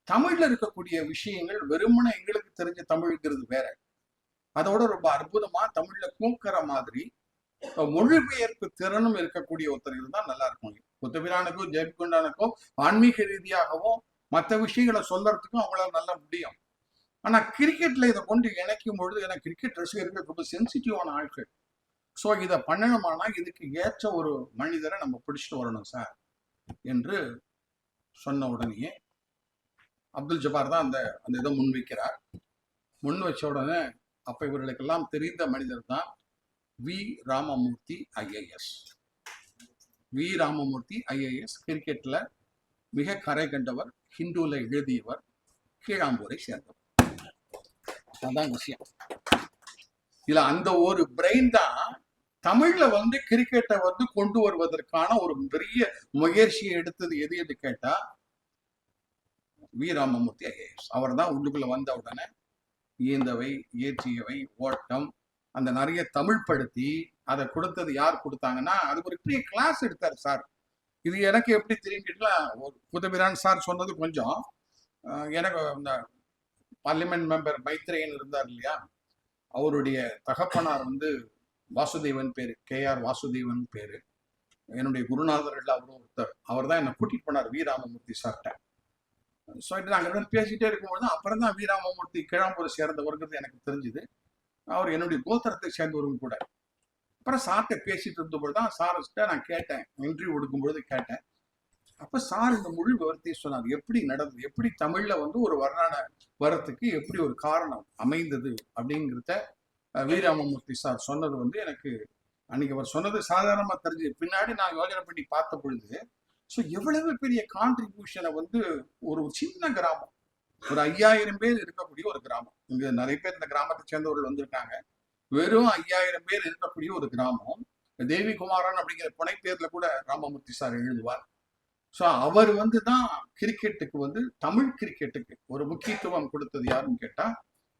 தமிழ்ல இருக்கக்கூடிய விஷயங்கள் வெறுமனே எங்களுக்கு தெரிஞ்ச தமிழ்ங்கிறது வேற, அதோட ரொம்ப அற்புதமா தமிழ்ல கூக்கிற மாதிரி மொழிபெயர்ப்பு திறனும் இருக்கக்கூடிய ஒருத்தர் இருந்தா நல்லா இருக்கும். கொத்தபிரானுக்கும் ஜெயகொண்டானுக்கும் ஆன்மீக ரீதியாகவும் மற்ற விஷயங்களை சொல்றதுக்கும் அவங்களால நல்லா முடியும். ஆனா கிரிக்கெட்ல இதை கொண்டு இணைக்கும் பொழுது, ஏன்னா கிரிக்கெட் ரசிகர்கள் ரொம்ப சென்சிட்டிவான ஆட்கள். ஸோ இதை பண்ணணுமானா இதுக்கு ஏற்ற ஒரு மனிதரை நம்ம பிடிச்சிட்டு வரணும் சார் என்று சொன்ன உடனே அப்துல் ஜபார் தான் அந்த இதை முன்வைக்கிறார். முன் வச்ச உடனே அப்ப இவர்களுக்கெல்லாம் தெரிந்த மனிதர் தான் V Ramamurthy IAS. V Ramamurthy IAS கிரிக்கெட்ல மிக கரை கண்டவர், ஹிந்துல எழுதியவர், கீழாம்பூரை சேர்ந்தவர். அதான் விஷயம். இதுல அந்த ஒரு பிரெயின் தான் தமிழ்ல வந்து கிரிக்கெட்டை வந்து கொண்டு வருவதற்கான ஒரு பெரிய முயற்சியை எடுத்தது. எது என்று கேட்டா வி ராமமூர்த்தி ஐஏஎஸ். அவர் தான் உள்ளுக்குள்ள வந்த உடனே ஈந்தவை, இயற்றியவை, ஓட்டம், அந்த நிறைய தமிழ் படுத்தி அதை கொடுத்தது. யார் கொடுத்தாங்கன்னா, அது ஒரு பெரிய கிளாஸ் எடுத்தார் சார். இது எனக்கு எப்படி தெரியும் கேட்டா, குதபிரான் சார் சொன்னது கொஞ்சம் எனக்கு இந்த பார்லிமெண்ட் மெம்பர் மைத்ரேயன் இருந்தார் இல்லையா, அவருடைய தகப்பனார் வந்து வாசுதேவன் பேரு, KR வாசுதேவன் பேரு. என்னுடைய குருநாதர்கள் அவரும் ஒருத்தர். அவர் தான் என்னை கூட்டிட்டு போனார் வி ராமமூர்த்தி சார்ட்ட. சொல்லிட்டு நாங்கள் ரெண்டு பேசிட்டே இருக்கும்போது அப்புறம் தான் வி ராமமூர்த்தி கிழாம்பூரை சேர்ந்தவர்கிறது எனக்கு தெரிஞ்சுது. அவர் என்னுடைய கோத்திரத்தை சேர்ந்தவரும் கூட. அப்புறம் சார்ட்ட பேசிட்டு இருந்தபோது தான் சார்கிட்ட நான் கேட்டேன், இன்டர்வியூ கொடுக்கும்பொழுது கேட்டேன். அப்ப சார் இந்த முழு விவரத்தையும் சொன்னார். எப்படி நடந்தது, எப்படி தமிழ்ல வந்து ஒரு வர்ணான வரத்துக்கு எப்படி ஒரு காரணம் அமைந்தது அப்படிங்கிறத வி ராமமூர்த்தி சார் சொன்னது வந்து எனக்கு அன்னைக்கு அவர் சொன்னது சாதாரணமா தெரிஞ்சு பின்னாடி நான் யோசனை பண்ணி பார்த்த பொழுது ஸோ எவ்வளவு பெரிய கான்ட்ரிபியூஷனை வந்து ஒரு சின்ன கிராமம், ஒரு 5000 பேர் இருக்கக்கூடிய ஒரு கிராமம். இங்க நிறைய பேர் இந்த கிராமத்தை சேர்ந்தவர்கள் வந்திருக்காங்க. வெறும் 5000 பேர் இருக்கக்கூடிய ஒரு கிராமம். தேவி குமாரன் அப்படிங்கிற புனைப்பேர்ல கூட ராமமூர்த்தி சார் எழுதுவார். ஸோ அவர் வந்து தான் கிரிக்கெட்டுக்கு வந்து தமிழ் கிரிக்கெட்டுக்கு ஒரு முக்கியத்துவம் கொடுத்தது யாருன்னு கேட்டா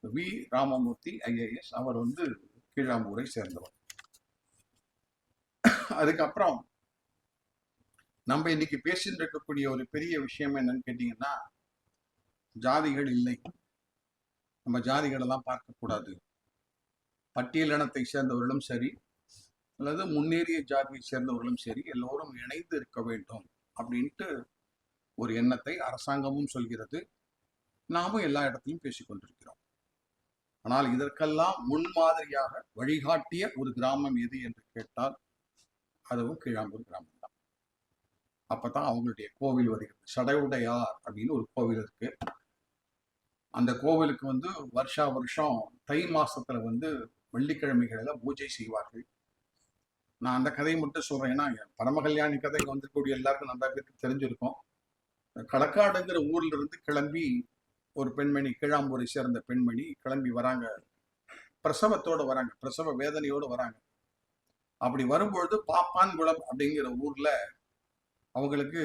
வி ராமமூர்த்தி ஐஏஎஸ். அவர் வந்து கீழாம்பூரை சேர்ந்தவர். அதுக்கப்புறம் நம்ம இன்னைக்கு பேசிட்டு இருக்கக்கூடிய ஒரு பெரிய விஷயம் என்னன்னு கேட்டீங்கன்னா, ஜாதிகள் இல்லை, நம்ம ஜாதிகளெல்லாம் பார்க்கக்கூடாது, பட்டியலினத்தை சேர்ந்தவர்களும் சரி அல்லது முன்னேறிய ஜாதியை சேர்ந்தவர்களும் சரி எல்லோரும் இணைந்து இருக்க வேண்டும் அப்படின்ட்டு ஒரு எண்ணத்தை அரசாங்கமும் சொல்கிறது. நாமும் எல்லா இடத்திலும் பேசிக்கொண்டிருக்கிறோம். ஆனால் இதற்கெல்லாம் முன்மாதிரியாக வழிகாட்டிய ஒரு கிராமம் எது என்று கேட்டால் அதுவும் கீழாம்பூர் கிராமம் தான். அப்பதான் அவங்களுடைய கோவில் வருகிறது. சடையுடையார் அப்படின்னு ஒரு கோவில் இருக்கு. அந்த கோவிலுக்கு வந்து வருஷா வருஷம் தை மாசத்துல வந்து வெள்ளிக்கிழமைகளில பூஜை செய்வார்கள். நான் அந்த கதையை மட்டும் சொல்றேன், ஏன்னா பரமகல்யாணி கதை வந்திருக்கக்கூடிய எல்லாருக்கும் நல்லா பேருக்கு தெரிஞ்சிருக்கும். களக்காடுங்கிற ஊர்ல இருந்து கிளம்பி ஒரு பெண்மணி, கீழாம்பூரை சேர்ந்த பெண்மணி கிளம்பி வராங்க. பிரசவத்தோட வராங்க, பிரசவ வேதனையோடு வராங்க. அப்படி வரும்பொழுது பாப்பான்குளம் அப்படிங்கிற ஊர்ல அவங்களுக்கு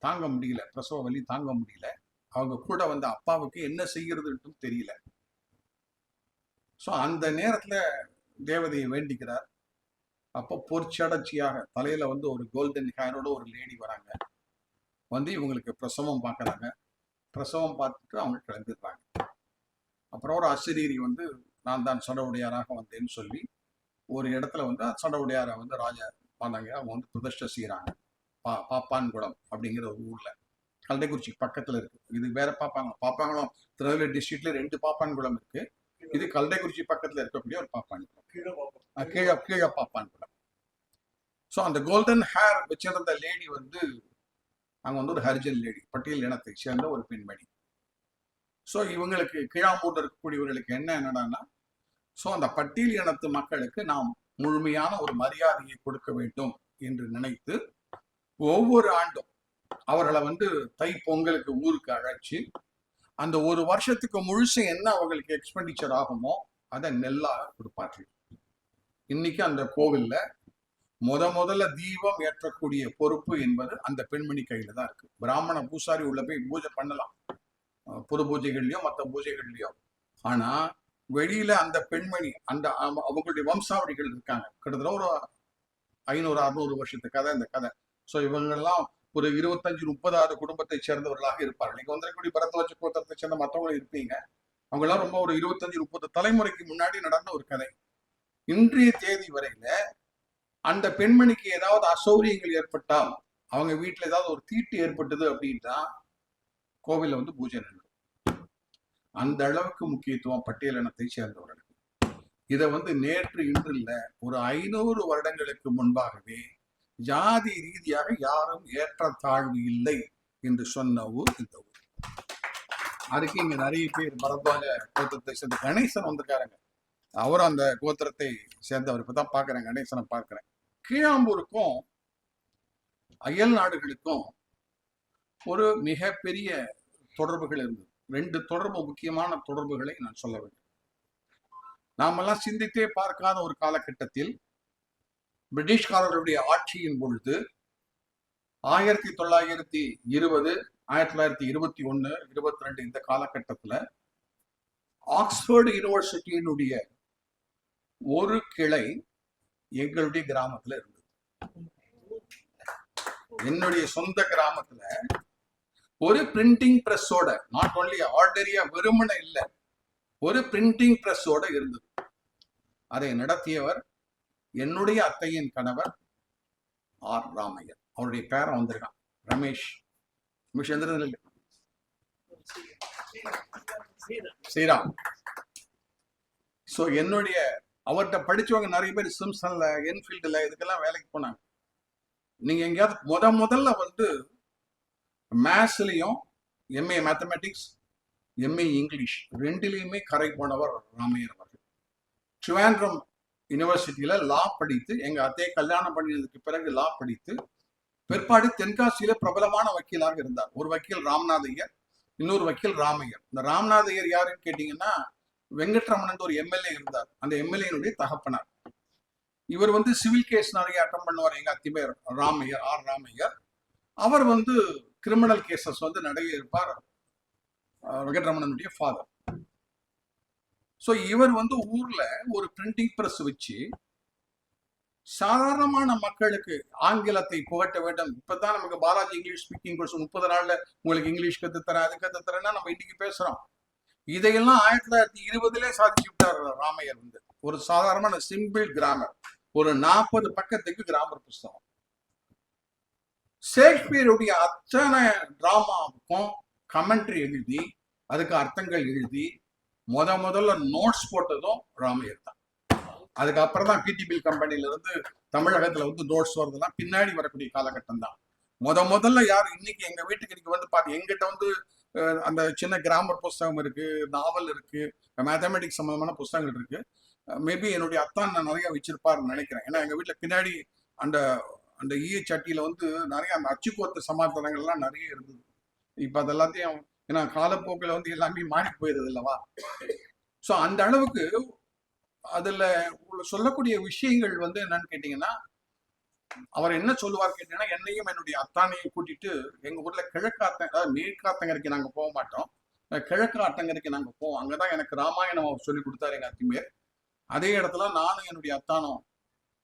தாங்க முடியல, பிரசவ வலி தாங்க முடியல. அவங்க கூட வந்த அப்பாவுக்கு என்ன செய்யறதுன்னு தெரியல. ஸோ அந்த நேரத்துல தேவதையை வேண்டிக்கிறார். அப்போ பொற்சடர்ச்சியாக தலையில வந்து ஒரு கோல்டன் ஹேரோட ஒரு லேடி வராங்க. வந்து இவங்களுக்கு பிரசவம் பார்க்கறாங்க. பிரசவம் பார்த்துட்டு அவங்க கிளம்பிடுறாங்க. அப்புறம் ஒரு அசிரீரி வந்து நான் தான் சடவுடையாராக வந்தேன்னு சொல்லி ஒரு இடத்துல வந்து சடவுடையாரை வந்து ராஜா பார்த்தாங்க. அவங்க வந்து பிரதிஷ்டை செய்யறாங்க. பாப்பான்குளம் அப்படிங்கிற ஒரு ஊர்ல, கல்டைக்குறிச்சி பக்கத்துல இருக்கு. இது வேற பாப்பாங்குளம் திருநெல்வேலி டிஸ்ட்ரிக்ட்ல 2 பாப்பான்குளம் இருக்கு. இது கல்டைக்குறிச்சி பக்கத்துல இருக்கக்கூடிய ஒரு பாப்பான்குளம், கீழ பாப்பான்குளம். ஸோ அந்த கோல்டன் ஹேர் வச்சிருந்த லேடி வந்து அங்க வந்து ஒரு ஹரிஜன் லேடி, பட்டியல் இனத்தை சேர்ந்த ஒரு பெண்மணி. ஸோ இவங்களுக்கு கீழாம்பூர்ல இருக்கக்கூடியவர்களுக்கு என்னன்னா, ஸோ அந்த பட்டியல் இனத்து மக்களுக்கு நாம் முழுமையான ஒரு மரியாதையை கொடுக்க வேண்டும் என்று நினைத்து ஒவ்வொரு ஆண்டும் அவர்களை வந்து தை பொங்கலுக்கு ஊருக்கு அழைச்சி அந்த ஒரு வருஷத்துக்கு முழுசு என்ன அவங்களுக்கு எக்ஸ்பெண்டிச்சர் ஆகுமோ அதை நெல்லாக கொடுப்பார்கள். இன்னைக்கு அந்த கோவில்ல முதல்ல தீபம் ஏற்றக்கூடிய பொறுப்பு என்பது அந்த பெண்மணி கையில தான் இருக்கு. பிராமண பூசாரி உள்ள போய் பூஜை பண்ணலாம், புது பூஜைகள்லயோ மற்ற பூஜைகள்லயோ. ஆனா வெளியில அந்த பெண்மணி, அந்த அவங்களுடைய வம்சாவளிகள் இருக்காங்க. கிட்டத்தட்ட ஒரு 500-600 வருஷத்து கதை இந்த கதை. ஸோ இவங்கெல்லாம் ஒரு 25-30 குடும்பத்தை சேர்ந்தவர்களாக இருப்பார்கள். நீங்க வந்திருக்கக்கூடிய பரத்வாஜ கோத்திரத்தை சேர்ந்த மற்றவங்களும் இருப்பீங்க. அவங்க எல்லாம் ரொம்ப ஒரு 25-30 தலைமுறைக்கு முன்னாடி நடந்த ஒரு கதை. இன்றைய தேதி வரையில அந்த பெண்மணிக்கு ஏதாவது அசௌரியங்கள் ஏற்பட்டால், அவங்க வீட்டுல ஏதாவது ஒரு தீட்டு ஏற்பட்டது அப்படின்னா கோவில்ல வந்து பூஜை நடக்கும். அந்த அளவுக்கு முக்கியத்துவம் பட்டியலினத்தை சேர்ந்தவர்களுக்கு. இதை வந்து நேற்று இன்று இல்ல, ஒரு 500 வருடங்களுக்கு முன்பாகவே ஜாதி ரீதியாக யாரும் ஏற்றத்தாழ்வு இல்லை என்று சொன்ன ஊர் இந்த ஊர். அதுக்கு இங்க நிறைய பேர் பரத்வாஜ கோத்திரத்தை சேர்ந்த கணேசன் வந்திருக்காருங்க. அவரும் அந்த கோத்திரத்தை சேர்ந்தவர். இப்பதான் பாக்குறேன், கணேசனை பார்க்கிறேன். கீழாம்பூருக்கும் அயல் நாடுகளுக்கும் ஒரு மிகப்பெரிய தொடர்புகள் இருந்தது. 2 தொடர்பு, முக்கியமான தொடர்புகளை நான் சொல்ல வேண்டும். நாமெல்லாம் சிந்தித்தே பார்க்காத ஒரு காலகட்டத்தில் பிரிட்டிஷ்காரர்களுடைய ஆட்சியின் பொழுது 1920, 1921, 22 இந்த காலகட்டத்துல ஆக்ஸ்போர்டு யூனிவர்சிட்டியினுடைய ஒரு கிளை எங்களுடைய கிராமத்துல இருந்தது. என்னுடைய சொந்த கிராமத்துல ஒரு பிரிண்டிங் பிரஸோட, நாட் ஒன்லி ஆர்டினரியா வெறுமனை இல்லை, ஒரு பிரிண்டிங் பிரஸோட இருந்தது. அதை நடத்தியவர் என்னுடைய அத்தையின் கணவர் ஆர் ராமையர். அவருடைய பேரன் வந்திருக்கான், ரமேஷ். ரமேஷ் எந்திரன் ஸ்ரீராம். ஸோ என்னுடைய அவர்கிட்ட படிச்சவங்க நிறைய பேர் சிம்சன்ல, என்ஃபீல்டில் இதுக்கெல்லாம் வேலைக்கு போனாங்க. நீங்க எங்கேயாவது முதல்ல வந்து மேத்ஸ்லயும் எம்ஏ மேத்தமெட்டிக்ஸ், எம்ஏ இங்கிலீஷ் ரெண்டுலேயுமே கரை போனவர் ராமையர் அவர்கள். ட்ரிவாண்ட்ரம் யூனிவர்சிட்டியில லா படித்து, எங்க அத்தையை கல்யாணம் பண்ணினதுக்கு பிறகு லா படித்து, பிற்பாடு தென்காசியில பிரபலமான வக்கீலாக இருந்தார். ஒரு வக்கீல் ராமநாதையர், இன்னொரு வக்கீல் ராமையர். இந்த ராமநாதையர் யாருன்னு கேட்டீங்கன்னா, வெங்கட்ரமணன் ஒரு எம்எல்ஏ இருந்தார், அந்த எம்எல்ஏனுடைய தகப்பனார். இவர் வந்து சிவில் கேஸ் நிறைய அட்டன் பண்ணுவார். எங்க அத்திமேர் ராமையர், ஆர் ராமையர். அவர் வந்து கிரிமினல் கேசஸ் வந்து நிறைய இருப்பார், வெங்கட்ரமணனுடைய ஃபாதர். ஸோ இவர் வந்து ஊர்ல ஒரு பிரிண்டிங் பிரஸ் வச்சு சாதாரணமான மக்களுக்கு ஆங்கிலத்தை புகட்ட வேண்டும். இப்பதான் நமக்கு பாலாஜி இங்கிலீஷ் ஸ்பீக்கிங் கோர்ஸ் 30 நாள்ல உங்களுக்கு இங்கிலீஷ் கத்துத்தரேன், அது கத்துத்தரேன்னா நம்ம இன்னைக்கு பேசுறோம். இதையெல்லாம் 1920 சாதிச்சு விட்டார் ராமையர். வந்து ஒரு சாதாரணமான சிம்பிள் கிராமர், ஒரு 40 பக்கத்துக்கு கிராமர் புஸ்தகம். ஷேக்ஸ்பியருடைய அத்தனை டிராமாவுக்கும் கமெண்ட்ரி எழுதி, அதுக்கு அர்த்தங்கள் எழுதி, முதல்ல நோட்ஸ் போட்டதும் ராமையர் தான். அதுக்கப்புறம் தான் பிடிபில் கம்பெனில இருந்து தமிழகத்துல வந்து நோட்ஸ் வருதுலாம் பின்னாடி வரக்கூடிய காலகட்டம் தான். முதல்ல யார் இன்னைக்கு எங்க வீட்டுக்கு இன்னைக்கு வந்து பாத்து, எங்கிட்ட வந்து அந்த சின்ன கிராமர் புஸ்தகம் இருக்கு, நாவல் இருக்கு, மேத்தமெட்டிக்ஸ் சம்பந்தமான புஸ்தகங்கள் இருக்கு. மேபி என்னுடைய அத்தான் நான் நிறைய வச்சிருப்பாருன்னு நினைக்கிறேன். ஏன்னா எங்க வீட்டுல பின்னாடி அந்த அந்த ஈய சட்டியில வந்து நிறைய அந்த அச்சுக்கோத்து சமாதானங்கள்லாம் நிறைய இருந்தது. இப்ப அது எல்லாத்தையும், ஏன்னா காலப்போக்கில் வந்து எல்லாமே மாறி போயிருது இல்லவா. ஸோ அந்த அளவுக்கு அதுல சொல்லக்கூடிய விஷயங்கள் வந்து என்னன்னு கேட்டீங்கன்னா, அவர் என்ன சொல்லுவார் கேட்டீங்கன்னா, என்னையும் என்னுடைய அத்தானையும் கூட்டிட்டு எங்க ஊர்ல அதாவது மேற்காத்தங்கரைக்கு நாங்க போக மாட்டோம், கிழக்கு ஆத்தங்கரைக்கு நாங்க போவோம். அங்கதான் எனக்கு ராமாயணம் அவர் சொல்லி கொடுத்தாரு எங்க அத்திமேர். அதே இடத்துல நானும் என்னுடைய அத்தானும்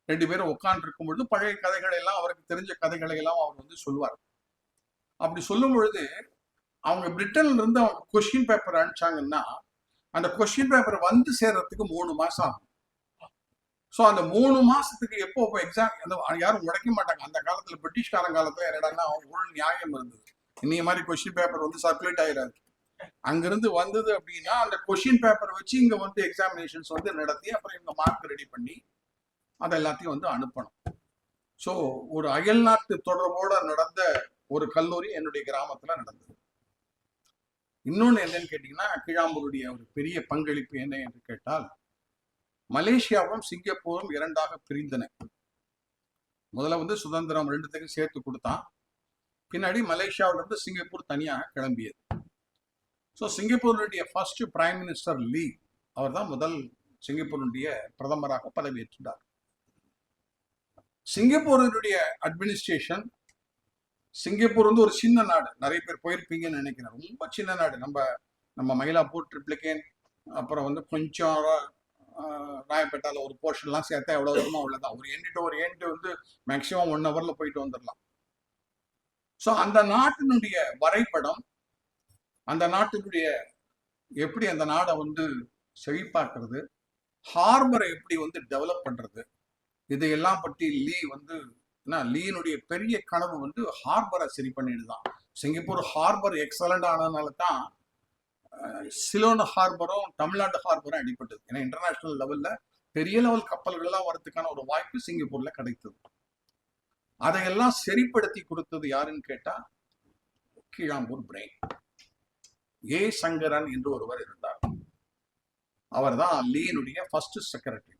2 பேரும் உட்கார்ந்து இருக்கும் பொழுது பழைய கதைகளை எல்லாம், அவருக்கு தெரிஞ்ச கதைகளை எல்லாம் அவர் வந்து சொல்லுவார். அப்படி சொல்லும் பொழுது அவங்க பிரிட்டன்ல இருந்து அவங்க கொஸ்டின் பேப்பர் அனுப்பிச்சாங்கன்னா, அந்த கொஸ்டின் பேப்பர் வந்து சேர்றதுக்கு 3 மாசம் ஆகும். ஸோ அந்த 3 மாசத்துக்கு எப்போ எக்ஸாம் யாரும் உடைக்க மாட்டாங்க. அந்த காலத்துல பிரிட்டிஷ்காரன் காலத்துல என்னடான்னா ஒரு நியாயம் இருந்தது. இன்னைய மாதிரி கொஸ்டின் பேப்பர் வந்து சர்க்குலேட் ஆயிடாது. அங்கிருந்து வந்தது அப்படின்னா அந்த கொஸ்டின் பேப்பர் வச்சு இங்க வந்து எக்ஸாமினேஷன்ஸ் வந்து நடத்தி, அப்புறம் இவங்க மார்க் ரெடி பண்ணி அதை எல்லாத்தையும் வந்து அனுப்பணும். ஸோ ஒரு அயல்நாட்டு தொடர்போட நடந்த ஒரு கல்லூரி என்னுடைய கிராமத்துல நடந்தது. இன்னொன்னு என்னன்னு கேட்டீங்கன்னா, கீழாம்பூருடைய ஒரு பெரிய பங்களிப்பு என்ன என்று கேட்டால், மலேசியாவும் சிங்கப்பூரும் 2ஆக பிரிந்தன. முதல்ல வந்து சுதந்திரம் 2த்துக்கும் சேர்த்து கொடுத்தான். பின்னாடி மலேசியாவில இருந்து சிங்கப்பூர் தனியாக கிளம்பியது. ஸோ சிங்கப்பூருடைய ஃபர்ஸ்ட் பிரைம் மினிஸ்டர் லீ, அவர் தான் முதல் சிங்கப்பூருடைய பிரதமராக பதவியேற்றார். சிங்கப்பூருடைய அட்மினிஸ்ட்ரேஷன், சிங்கப்பூர் வந்து ஒரு சின்ன நாடு, நிறைய பேர் போயிருப்பீங்கன்னு நினைக்கிறேன். ரொம்ப சின்ன நாடு. நம்ம மயிலாப்பூர், ட்ரிப்ளிகேன், அப்புறம் வந்து கொஞ்சம் ராயப்பேட்டால ஒரு போர்ஷன்லாம் சேர்த்தா எவ்வளவு தூரமா உள்ளதான். ஒரு எண்டு வந்து மேக்சிமம் 1 ஹவர்ல போயிட்டு வந்துடலாம். ஸோ அந்த நாட்டினுடைய வரைபடம், அந்த நாட்டினுடைய எப்படி அந்த நாடை வந்து செழிப்பாக்குறது, ஹார்பரை எப்படி வந்து டெவலப் பண்றது, இதையெல்லாம் பற்றி லீ வந்து, லீனுடைய பெரிய கனவு வந்து ஹார்பரை சரி பண்ணிடுதான். சிங்கப்பூர் ஹார்பர் எக்ஸலண்ட் ஆனதுனால தான் சிலோன் ஹார்பரும் தமிழ்நாடு ஹார்பரும் அடிப்பட்டது. ஏன்னா இன்டர்நேஷனல் லெவல்ல பெரிய லெவல் கப்பல்கள் எல்லாம் வரதுக்கான ஒரு வாய்ப்பு சிங்கப்பூர்ல கிடைத்தது. அதையெல்லாம் சரிப்படுத்தி கொடுத்தது யாருன்னு கேட்டா, கீழாம்பூர் பிரெயின் ஏ சங்கரன் என்று ஒருவர் இருந்தார். அவர் தான் லீனுடைய ஃபர்ஸ்ட் செக்ரட்டரி.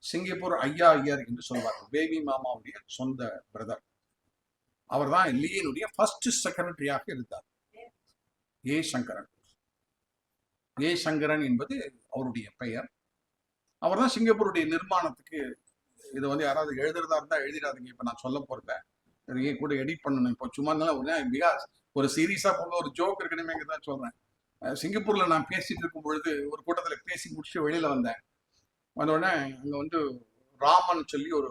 சிங்கப்பூர் ஐயர் என்று சொல்வார்கள், பேபி மாமாவுடைய சொந்த பிரதர். அவர் தான் லீனுடைய ஃபர்ஸ்ட் செக்ரட்டரியாக இருந்தார். ஏ சங்கரன். ஏ சங்கரன் என்பது அவருடைய பெயர். அவர் தான் சிங்கப்பூருடைய நிர்மாணத்துக்கு, இதை வந்து யாராவது எழுதுறதா இருந்தா எழுதிடாதீங்க, இப்ப நான் சொல்ல போறேன், இதையே கூட எடிட் பண்ணணும். இப்போ சும்மா இருந்தாலும் ஒரு சீரியஸா போக ஒரு ஜோக் இருக்கணுமேங்கதான் சொல்றேன். சிங்கப்பூர்ல நான் பேசிட்டு இருக்கும் பொழுது ஒரு கூட்டத்துல பேசி முடிச்சு வெளியில வந்தேன். வந்த உடனே அங்க வந்து ராமன் சொல்லி ஒரு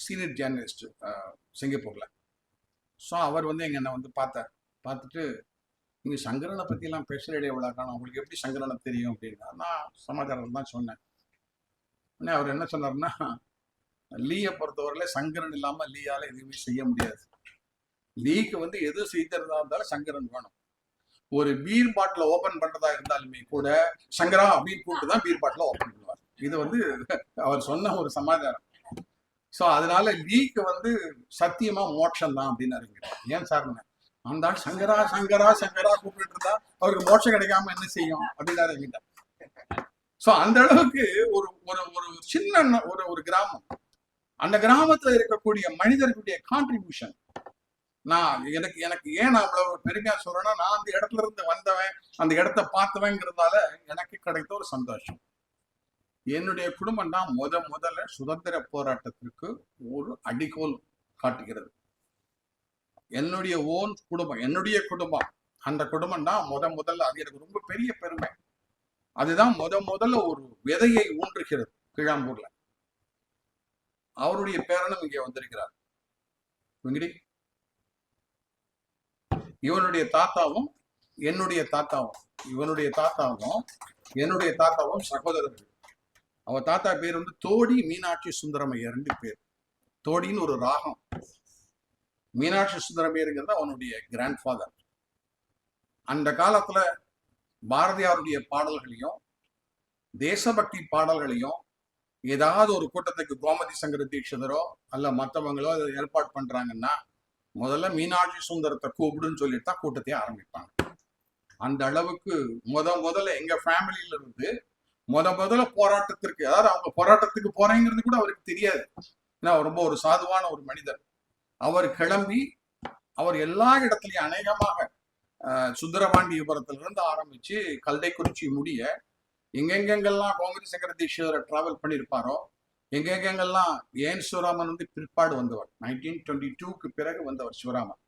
சீனியர் ஜேர்னலிஸ்ட் சிங்கப்பூர்ல. ஸோ அவர் வந்து என்னை வந்து பார்த்துட்டு, நீங்க சங்கரனை பத்தி எல்லாம் பேசுறதே எவ்வளவு காணும், உங்களுக்கு எப்படி சங்கரனை தெரியும் அப்படின்னா, நான் சமாச்சாரம் தான் சொன்னேன். உடனே அவர் என்ன சொன்னார்னா, லீயை பொறுத்தவரையில சங்கரன் இல்லாம லீயால எதுவுமே செய்ய முடியாது. லீக்கு வந்து எது செய்யறதா இருந்தாலும் சங்கரன் வேணும். ஒரு பீர் பாட்டில ஓபன் பண்றதா இருந்தாலுமே கூட சங்கரா அப்படின்னு கூப்பிட்டு தான் பீர் பாட்டில ஓபன் பண்ணுவார். இது வந்து அவர் சொன்ன ஒரு சமாச்சாரம். ஸோ அதனால லீக்கு வந்து சத்தியமா மோட்சம் தான் அப்படின்னு ஏன் சார் அந்த ஆள் சங்கரா சங்கரா சங்கரா கூப்பிட்டு இருந்தா அவருக்கு மோட்சம் கிடைக்காம என்ன செய்யும் அப்படின்னு என்கிட்ட. ஸோ அந்த அளவுக்கு ஒரு ஒரு ஒரு சின்ன ஒரு கிராமம், அந்த கிராமத்துல இருக்கக்கூடிய மனிதர்களுடைய கான்ட்ரிபியூஷன். நான் எனக்கு எனக்கு ஏன் நான் அவ்வளவு பெருமையா சொல்றேன்னா, நான் அந்த இடத்துல இருந்து வந்தவன், அந்த இடத்த பார்த்தவங்கிறதால எனக்கு கிடைத்த ஒரு சந்தோஷம். என்னுடைய குடும்பம் தான் முதல்ல சுதந்திர போராட்டத்திற்கு ஒரு அடிகோல் காட்டுகிறது. என்னுடைய ஓன் குடும்பம், என்னுடைய குடும்பம், அந்த குடும்பம் தான் முதல்ல, அது எனக்கு ரொம்ப பெரிய பெருமை. அதுதான் முதல்ல ஒரு விதையை ஊன்றுகிறது கீழாம்பூர்ல. அவருடைய பேரனும் இங்கே வந்திருக்கிறார். இவனுடைய தாத்தாவும் என்னுடைய தாத்தாவும், இவனுடைய தாத்தாவும் என்னுடைய தாத்தாவும் சகோதரர்கள். அவ தாத்தா பேர் வந்து தோடி மீனாட்சி சுந்தரமையர்னு பேர். தோடின்னு ஒரு ராகம். மீனாட்சி சுந்தரமையருங்கிறது அவனுடைய கிராண்ட் ஃபாதர். அந்த காலத்துல பாரதியாருடைய பாடல்களையும் தேசபக்தி பாடல்களையும் ஏதாவது ஒரு கூட்டத்துக்கு கோமதி சங்கர தீட்சிதரோ அல்ல மற்றவங்களோ ஏற்பாடு பண்றாங்கன்னா முதல்ல மீனாட்சி சுந்தரத்தை கூப்பிடுன்னு சொல்லிட்டு தான் கூட்டத்தையே ஆரம்பிப்பாங்க. அந்த அளவுக்கு முதல்ல எங்க ஃபேமிலியில இருந்து முதல்ல போராட்டத்திற்கு, அதாவது அவங்க போராட்டத்துக்கு போறேங்கிறது கூட அவருக்கு தெரியாது. ஏன்னா ரொம்ப ஒரு சாதுவான ஒரு மனிதர். அவர் கிளம்பி அவர் எல்லா இடத்துலயும் அநேகமாக சுந்தரபாண்டியபுரத்துல இருந்து ஆரம்பிச்சு கல்தைக்குறிச்சி முடிய எங்கெங்கெங்கெல்லாம் கோமதி சங்கர தீட்சிதரை டிராவல் பண்ணியிருப்பாரோ, எங்கெங்கெங்கெல்லாம் ஏன் சிவராமன் வந்து பிற்பாடு வந்தவர், 1922க்கு பிறகு வந்தவர் சிவராமன்.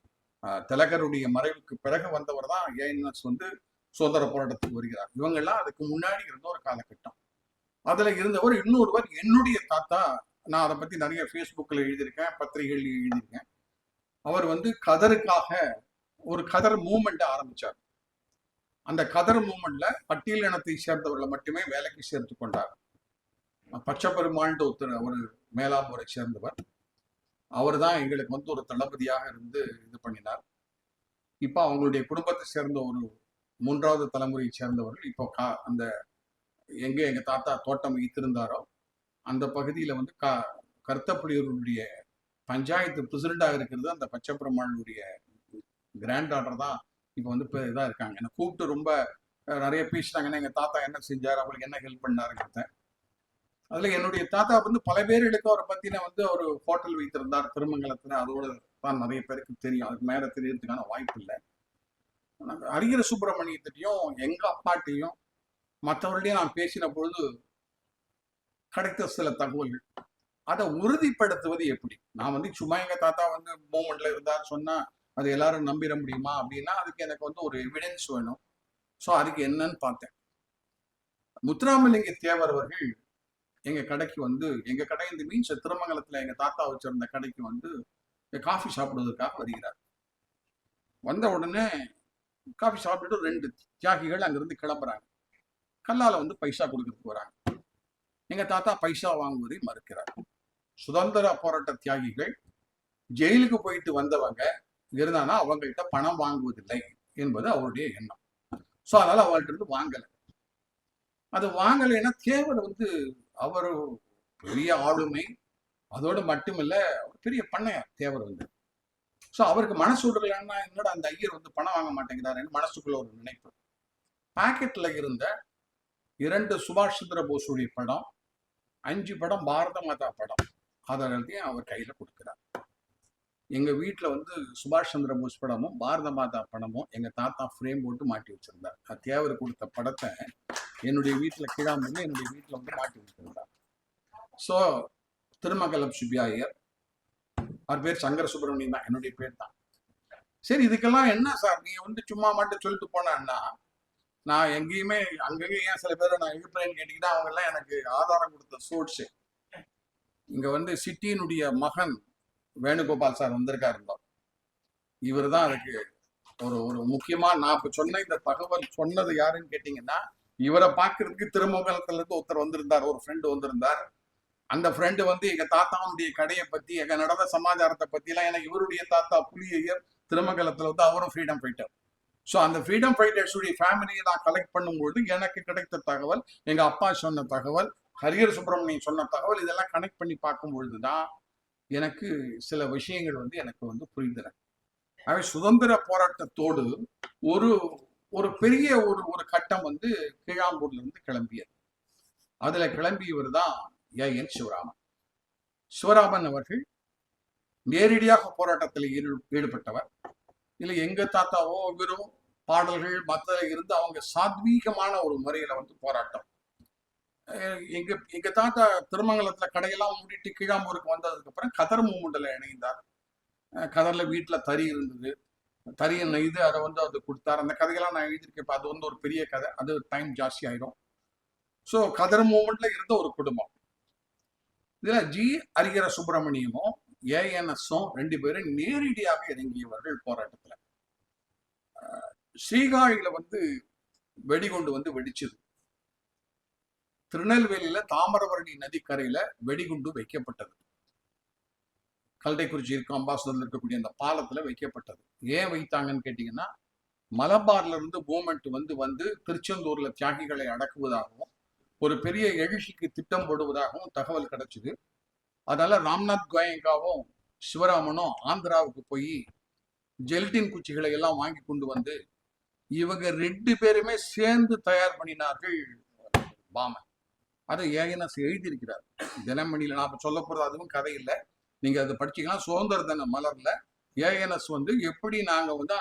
திலகருடைய மறைவுக்கு பிறகு வந்தவர் தான் ஏஎன்எஸ் வந்து சுதந்திர போராட்டத்துக்கு வருகிறார். இவங்கெல்லாம் அதுக்கு முன்னாடி இருந்த ஒரு காலகட்டம். அதுல இருந்தவர் இன்னொருவர் என்னுடைய தாத்தா. நான் அதை பத்தி நிறைய ஃபேஸ்புக்கில் எழுதியிருக்கேன், பத்திரிகைகள் எழுதியிருக்கேன். அவர் வந்து கதருக்காக ஒரு கதர் மூவ்மெண்ட் ஆரம்பிச்சார். அந்த கதர் மூவ்மெண்ட்ல பட்டியல் இனத்தை சேர்ந்தவர்களை மட்டுமே வேலைக்கு சேர்த்து கொண்டார். பச்சை பெருமாள்ன்ற ஒருத்தர், அவர் மேலாம்பூரை சேர்ந்தவர். அவர் தான் எங்களுக்கு வந்து ஒரு தளபதியாக இருந்து இது பண்ணினார். இப்போ அவங்களுடைய குடும்பத்தை சேர்ந்த ஒரு 3வது தலைமுறையை சேர்ந்தவர்கள் இப்போ அந்த எங்க தாத்தா தோட்டம் வைத்திருந்தாரோ அந்த பகுதியில வந்து கருத்தப்புலியூருடைய பஞ்சாயத்து பிரசிடண்டாக இருக்கிறது அந்த பச்சை பெருமாளுடைய கிராண்ட் டாட்டர் தான் இப்போ வந்து இதா இருக்காங்க. என்னை கூப்பிட்டு ரொம்ப நிறைய பேசினாங்கன்னா எங்க தாத்தா என்ன செஞ்சார், அவங்களுக்கு என்ன ஹெல்ப் பண்ணாருங்கிறத. அதுல என்னுடைய தாத்தா வந்து பல பேர்களுக்கு அவரை பத்தின வந்து ஒரு ஹோட்டல் வைத்திருந்தார் திருமங்கலத்துல. அதோட தான் நிறைய பேருக்கு தெரியும், அதுக்கு மேல தெரியறதுக்கான வாய்ப்பு இல்லை. ஹரிஹர சுப்பிரமணியத்திட்டையும் எங்க அப்பாட்டையும் மற்றவர்களையும் நான் பேசின பொழுது கிடைத்த சில தகவல்கள், அதை உறுதிப்படுத்துவது எப்படி? நான் வந்து சும்மா எங்க தாத்தா வந்து மூமெண்ட்ல இருந்தார் சொன்னா அது எல்லாரும் நம்பிட முடியுமா அப்படின்னா அதுக்கு எனக்கு வந்து ஒரு எவிடன்ஸ் வேணும். ஸோ அதுக்கு என்னன்னு பார்த்தேன். முத்துராமலிங்க தேவர் அவர்கள் எங்க கடைக்கு வந்து, எங்க கடை இந்த மீன்ஸ் திருமங்கலத்துல எங்க தாத்தா வச்சிருந்த கடைக்கு வந்து காஃபி சாப்பிடுவதற்காக வருகிறார். வந்த உடனே காஃபி சாப்பிட்டுட்டு 2 தியாகிகள் அங்கிருந்து கிளம்புறாங்க. கல்லால வந்து பைசா கொடுக்கறதுக்கு வராங்க. எங்க தாத்தா பைசா வாங்குவதை மறுக்கிறார். சுதந்திர போராட்ட தியாகிகள் ஜெயிலுக்கு போயிட்டு வந்தவங்க இருந்தானா அவங்கள்ட்ட பணம் வாங்குவதில்லை என்பது அவருடைய எண்ணம். ஸோ அதனால அவர்கிட்ட இருந்து வாங்கலை. அது வாங்கலைன்னா தேவர் வந்து அவர் பெரிய ஆளுமை, அதோடு மட்டுமில்ல பெரிய பண்ணையார் தேவர் வந்து. ஸோ அவருக்கு மனசு விடலைன்னா என்னோட அந்த ஐயர் வந்து பணம் வாங்க மாட்டேங்கிறாருன்னு மனசுக்குள்ள ஒரு நினைப்பு. பாக்கெட்ல இருந்த 2 சுபாஷ் சந்திர போஸுடைய படம், 5 படம் பாரத மாதா படம், அதனாலையும் அவர் கையில கொடுக்கிறார். எங்க வீட்டுல வந்து சுபாஷ் சந்திர போஸ் படமும் பாரத மாதா படமும் எங்க தாத்தா ஃப்ரேம் போட்டு மாட்டி வச்சிருந்தார். தேவர் கொடுத்த படத்தை என்னுடைய வீட்டுல கீழாம்பூர்ல என்னுடைய வீட்டுல வந்து மாட்டி வச்சிருந்தார். ஸோ திருமங்கலம் சுப்பியாயர், அவர் பேர் சங்கர சுப்பிரமணியம் தான், என்னுடைய பேர் தான். சரி, இதுக்கெல்லாம் என்ன சார் நீங்க வந்து சும்மா மட்டும் சொல்லிட்டு போனா, நான் எங்கேயுமே அங்கங்க ஏன் சில பேரை நான் எழுப்புறேன்னு கேட்டீங்கன்னா அவங்க எல்லாம் எனக்கு ஆதாரம் கொடுத்த சோர்ஸ். இங்க வந்து சிட்டியினுடைய மகன் வேணுகோபால் சார் வந்திருக்காரு. இவர் தான் அதுக்கு ஒரு ஒரு முக்கியமா நான் இப்ப சொன்ன இந்த தகவல் சொன்னது யாருன்னு கேட்டீங்கன்னா, இவரை பார்க்கறதுக்கு திருமங்கலத்துல இருந்து ஒருத்தர் வந்திருந்தார், ஒரு ஃப்ரெண்டு வந்திருந்தார். அந்த ஃப்ரெண்டு வந்து எங்க தாத்தாவுடைய கடையை பத்தி, எங்க நடந்த சமாச்சாரத்தை பத்தி எல்லாம், எனக்கு இவருடைய தாத்தா புலியையர் திருமங்கலத்துல வந்து அவரும் ஃப்ரீடம் ஃபைட்டர். ஸோ அந்த ஃப்ரீடம் ஃபைட்டர்ஸுடைய ஃபேமிலியை நான் கலெக்ட் பண்ணும்போது எனக்கு கிடைத்த தகவல், எங்க அப்பா சொன்ன தகவல், ஹரிஹர சுப்பிரமணியன் சொன்ன தகவல், இதெல்லாம் கனெக்ட் பண்ணி பார்க்கும் பொழுதுதான் எனக்கு சில விஷயங்கள் வந்து எனக்கு வந்து புரிந்தன. ஆகவே சுதந்திர போராட்டத்தோடு ஒரு ஒரு பெரிய ஒரு கட்டம் வந்து கீழாம்பூர்ல இருந்து கிளம்பியது. அதுல கிளம்பியவர் தான் ஏஎன் சிவராமன். சிவராமன் அவர்கள் நேரடியாக போராட்டத்தில் ஈடுபட்டவர் இல்லை. எங்க தாத்தாவோ இவரும் பாடல்கள் மற்ற இருந்து அவங்க சாத்வீகமான ஒரு முறையில வந்து போராட்டம். எங்க தாத்தா திருமங்கலத்துல கடையெல்லாம் மூடிட்டு கீழாம்பூருக்கு வந்ததுக்கு அப்புறம் கதர் மூமெண்ட்ல இணைந்தார். கதர்ல வீட்டுல தறி இருந்தது, தறியை நெய்து அதை வந்து அது கொடுத்தார். அந்த கதையெல்லாம் நான் எழுதியிருக்கேன். அது வந்து ஒரு பெரிய கதை, அது டைம் ஜாஸ்தி ஆயிடும். ஸோ கதர் மூமெண்ட்ல இருந்த ஒரு குடும்பம். இதுல ஹரிஹர சுப்பிரமணியமும் ஏஎன்எஸும் 2 பேரும் நேரடியாக இறங்கியவர்கள் போராட்டத்துல. ஸ்ரீகாழியில வந்து வெடிகுண்டு வந்து வெடிச்சது. திருநெல்வேலியில தாமிரபரணி நதிக்கரையில வெடிகுண்டு வைக்கப்பட்டது. கல்டைக்குறிச்சி இருக்க அம்பாசடர்ல இருக்கக்கூடிய அந்த பாலத்துல வைக்கப்பட்டது. ஏன் வைத்தாங்கன்னு கேட்டீங்கன்னா, மலபார்ல இருந்து மூமெண்ட் வந்து திருச்செந்தூர்ல தியாகிகளை அடக்குவதாகவும் ஒரு பெரிய எழுச்சிக்கு திட்டம் போடுவதாகவும் தகவல் கிடைச்சது. அதனால ராம்நாத் கோயங்காவும் சிவராமனும் ஆந்திராவுக்கு போய் ஜெல்டின் குச்சிகளை எல்லாம் வாங்கி கொண்டு வந்து இவங்க 2 பேருமே சேர்ந்து தயார் பண்ணினார்கள் பாம. அதை ஏஎன்எஸ் எழுதியிருக்கிறார் தினமணியில. நான் சொல்ல போறது அதுவும் கதை இல்லை, நீங்க அதை படிச்சீங்கன்னா சுதந்திர தின மலர்ல ஏஎன்எஸ் வந்து எப்படி நாங்க வந்து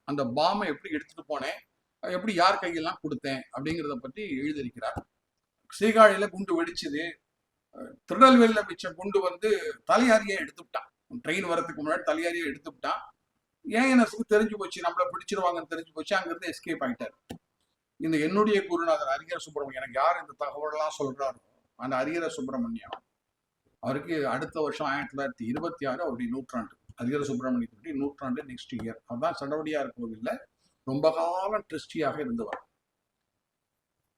அந்த பாமை எப்படி எடுத்துட்டு போனேன், எப்படி யார் கையெல்லாம் கொடுத்தேன் அப்படிங்கிறத பற்றி எழுதியிருக்கிறார். சீர்காழியில குண்டு வெடிச்சது. திருநெல்வேலியில வச்ச குண்டு வந்து தலையாரியை எடுத்துவிட்டான். ட்ரெயின் வரதுக்கு முன்னாடி தலையாரியை எடுத்துவிட்டான். ஏஎன்எஸ்க்கு தெரிஞ்சு போச்சு, நம்மள பிடிச்சிருவாங்கன்னு தெரிஞ்சு போச்சு. அங்கிருந்து எஸ்கேப் ஆயிட்டார். இந்த என்னுடைய குருநாதர் ஹரிஹர சுப்பிரமணியம், எனக்கு யார் இந்த தகவலெல்லாம் சொல்றாரோ அந்த ஹரிஹர சுப்பிரமணியம், அவருக்கு அடுத்த வருஷம் 1926 அவருடைய நூற்றாண்டு. ஹரிஹர சுப்பிரமணியத்துடைய நூற்றாண்டு நெக்ஸ்ட் இயர். அவர்தான் சடவடியார் கோவில்ல ரொம்ப காலம் ட்ரஸ்டியாக இருந்தவர்.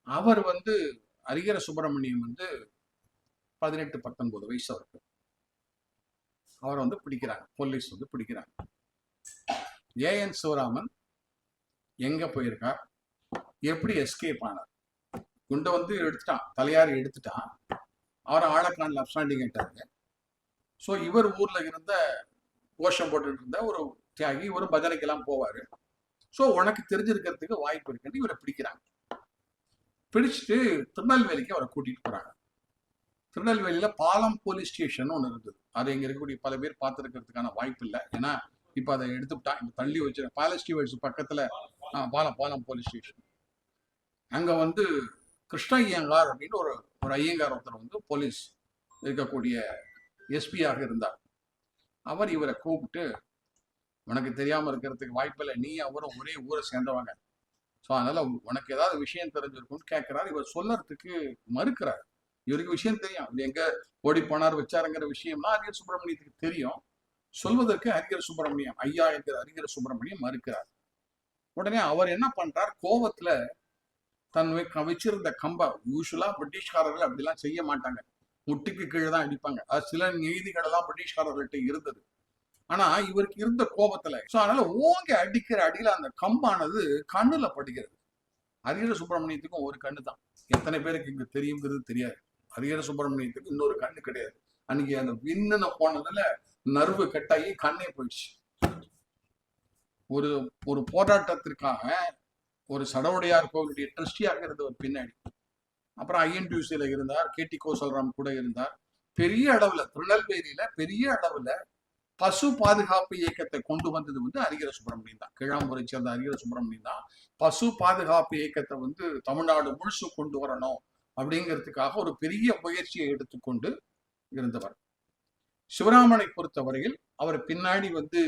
அவர் வந்து ஹரிஹர சுப்பிரமணியம் வந்து 18-19 வயசு அவருக்கு. அவரை வந்து பிடிக்கிறாங்க, போலீஸ் வந்து பிடிக்கிறாங்க. ஏஎன் சிவராமன் எங்க போயிருக்கார், எப்படி எஸ்கேப் ஆனார்? குண்டை வந்து எடுத்துட்டான், தலையாரி எடுத்துட்டான். அவரை ஆழக்கான்ல அப்சாண்டிங் ஆயிட்டாருங்க. ஸோ இவர் ஊர்ல இருந்த கோஷம் போட்டுட்டு இருந்த ஒரு தியாகி, ஒரு பஜனைக்கெல்லாம் போவாரு. ஸோ உனக்கு தெரிஞ்சிருக்கிறதுக்கு வாய்ப்பு இருக்குன்னு இவரை பிடிக்கிறாங்க. பிடிச்சிட்டு திருநெல்வேலிக்கு அவரை கூட்டிட்டு போறாங்க. திருநெல்வேலியில பாலம் போலீஸ் ஸ்டேஷன் ஒன்று இருந்தது. அதை இங்க இருக்கக்கூடிய பல பேர் பார்த்துருக்கிறதுக்கான வாய்ப்பு இல்லை. ஏன்னா இப்ப அதை எடுத்துட்டா, இப்ப தள்ளி வச்சு பாலஸ்டிவர்ஸ் பக்கத்துல பாலம் போலீஸ் ஸ்டேஷன். அங்க வந்து கிருஷ்ண ஐயங்கார் அப்படின்னு ஒரு ஐயங்கார் ஒருத்தர் வந்து போலீஸ் இருக்கக்கூடிய எஸ்பியாக இருந்தார். அவர் இவரை கூப்பிட்டு, உனக்கு தெரியாம இருக்கிறதுக்கு வாய்ப்பில்லை, நீ அவரும் ஒரே ஊரை சேர்ந்தவங்க, ஸோ அதனால உனக்கு ஏதாவது விஷயம் தெரிஞ்சிருக்கும்னு கேட்கிறாரு. இவர் சொல்லறதுக்கு மறுக்கிறார். இவருக்கு விஷயம் தெரியும், இது எங்க ஓடி போனார் வச்சாருங்கிற விஷயம்னா ஹரிஹர சுப்பிரமணியத்துக்கு தெரியும். சொல்வதற்கு ஹரிஹர சுப்பிரமணியம், ஐயா என்கிற ஹரிஹர சுப்பிரமணியம் மறுக்கிறார். உடனே அவர் என்ன பண்றார், கோபத்துல தன் வச்சிருந்த கம்பை, யூஸ்வலா பிரிட்டிஷ்காரர்கள் அப்படிலாம் செய்ய மாட்டாங்க, முட்டுக்கு கீழே தான் அடிப்பாங்க. அது சில நீதிகள் எல்லாம் பிரிட்டிஷ்காரர்கள்ட்ட இருந்தது. ஆனா இவருக்கு இருந்த கோபத்துல, ஸோ அதனால ஓங்கி அடிக்கிற அடியில அந்த கம்பானது கண்ணுல படுகிறது. ஹரிஹர சுப்பிரமணியத்துக்கும் ஒரு கண்ணு தான், எத்தனை பேருக்கு இங்க தெரியுங்கிறது தெரியாது. ஹரிஹர சுப்பிரமணியத்துக்கு இன்னொரு கண்ணு கிடையாது. அன்னைக்கு அந்த விண்ணுன போனதுல நர்வு கட்டாயி கண்ணே போயிடுச்சு. ஒரு போராட்டத்திற்காக ஒரு சடவுடையார் கோவிலுடைய ட்ரஸ்டியாக இருந்தவர் பின்னாடி. அப்புறம் ஐஎன்டியூசியில இருந்தார், கேடி கோசல்ராம் கூட இருந்தார். பெரிய அளவுல திருநெல்வேலியில பெரிய அளவுல பசு பாதுகாப்பு இயக்கத்தை கொண்டு வந்தது வந்து ஹரிஹர சுப்பிரமணியம் தான். கீழாம்பூரை சேர்ந்த ஹரிஹர சுப்பிரமணியம் தான் பசு பாதுகாப்பு இயக்கத்தை வந்து தமிழ்நாடு முழுசு கொண்டு வரணும் அப்படிங்கிறதுக்காக ஒரு பெரிய முயற்சியை எடுத்துக்கொண்டு இருந்தவர். சிவராமனை பொறுத்தவரையில் அவர் பின்னாடி வந்து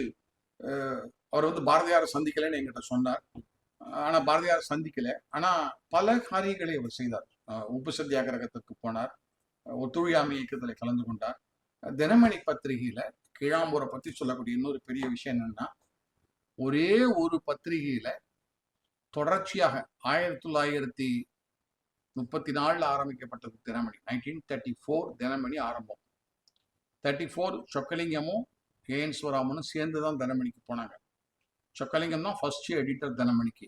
அவர் வந்து பாரதியாரை சந்திக்கலைன்னு என்கிட்ட சொன்னார். ஆனா பாரதியாரை சந்திக்கல, ஆனா பல காரியங்களை அவர் செய்தார். உப்பு சத்தியாகிரகத்திற்கு போனார், ஒத்துழையாமை இயக்கத்தில் கலந்து கொண்டார். தினமணி பத்திரிகையில கீழாம்பூரை பத்தி சொல்லக்கூடிய இன்னொரு பெரிய விஷயம் என்னன்னா, ஒரே ஒரு பத்திரிகையில தொடர்ச்சியாக 34 ஆரம்பிக்கப்பட்டது தினமணி. 1934 தினமணி ஆரம்பம். 34 சொக்கலிங்கமும் ஏஎன் சிவராமனும் சேர்ந்து தான் தினமணிக்கு போனாங்க. சொக்கலிங்கம் தான் ஃபர்ஸ்ட் எடிட்டர் தினமணிக்கு.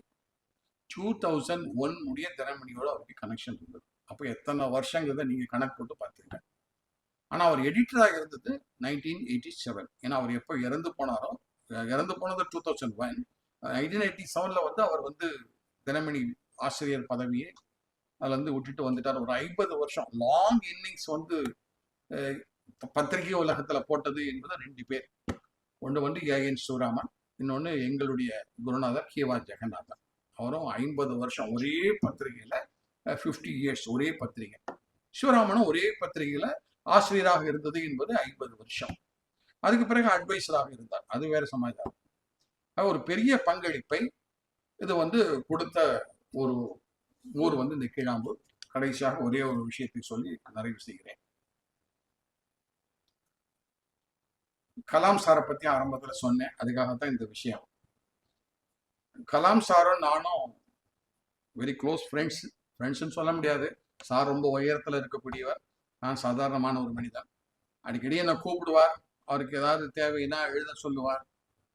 2001 முடிய தினமணியோட அவருக்கு கனெக்ஷன் இருந்தது. அப்போ எத்தனை வருஷங்கிறத நீங்க கணக்கு போட்டு பார்த்துருங்க. ஆனா அவர் எடிட்டராக இருந்தது 1987. ஏன்னா அவர் எப்போ இறந்து போனாரோ, இறந்து போனது 2001. 1987 வந்து அவர் வந்து தினமணி ஆசிரியர் பதவியை அதுல இருந்து விட்டுட்டு வந்துட்டார். ஒரு 50 வருஷம் லாங் இன்னிங்ஸ் வந்து பத்திரிகை உலகத்துல போட்டது என்பது 2 பேர். ஒன்று வந்து ஏஎன் சிவராமன், இன்னொன்று எங்களுடைய குருநாதர் கே.வா. ஜெகநாதன். அவரும் 50 வருஷம் ஒரே பத்திரிகையில 50 இயர்ஸ் ஒரே பத்திரிகை. சிவராமனும் ஒரே பத்திரிகையில ஆசிரியராக இருந்தது என்பது 50 வருஷம். அதுக்கு பிறகு அட்வைசராக இருந்தார். அது வேற சமாச்சாரம். ஒரு பெரிய பங்களிப்பை இது வந்து கொடுத்த ஒரு ஊர் வந்து இந்த கீழாம்பூர். கடைசியாக ஒரே ஒரு விஷயத்தை சொல்லி நிறைவு செய்கிறேன். கலாம் சாரை பத்தி ஆரம்பத்துல சொன்னேன். அதுக்காகத்தான் இந்த விஷயம். கலாம் சாரும் நானும் வெரி க்ளோஸ் ஃப்ரெண்ட்ஸ்ன்னு சொல்ல முடியாது. சார் ரொம்ப உயரத்துல இருக்கக்கூடியவர், நான் சாதாரணமான ஒரு மனிதன். அடிக்கடி என்னை கூப்பிடுவார். அவருக்கு ஏதாவது தேவைன்னா எழுத சொல்லுவார்.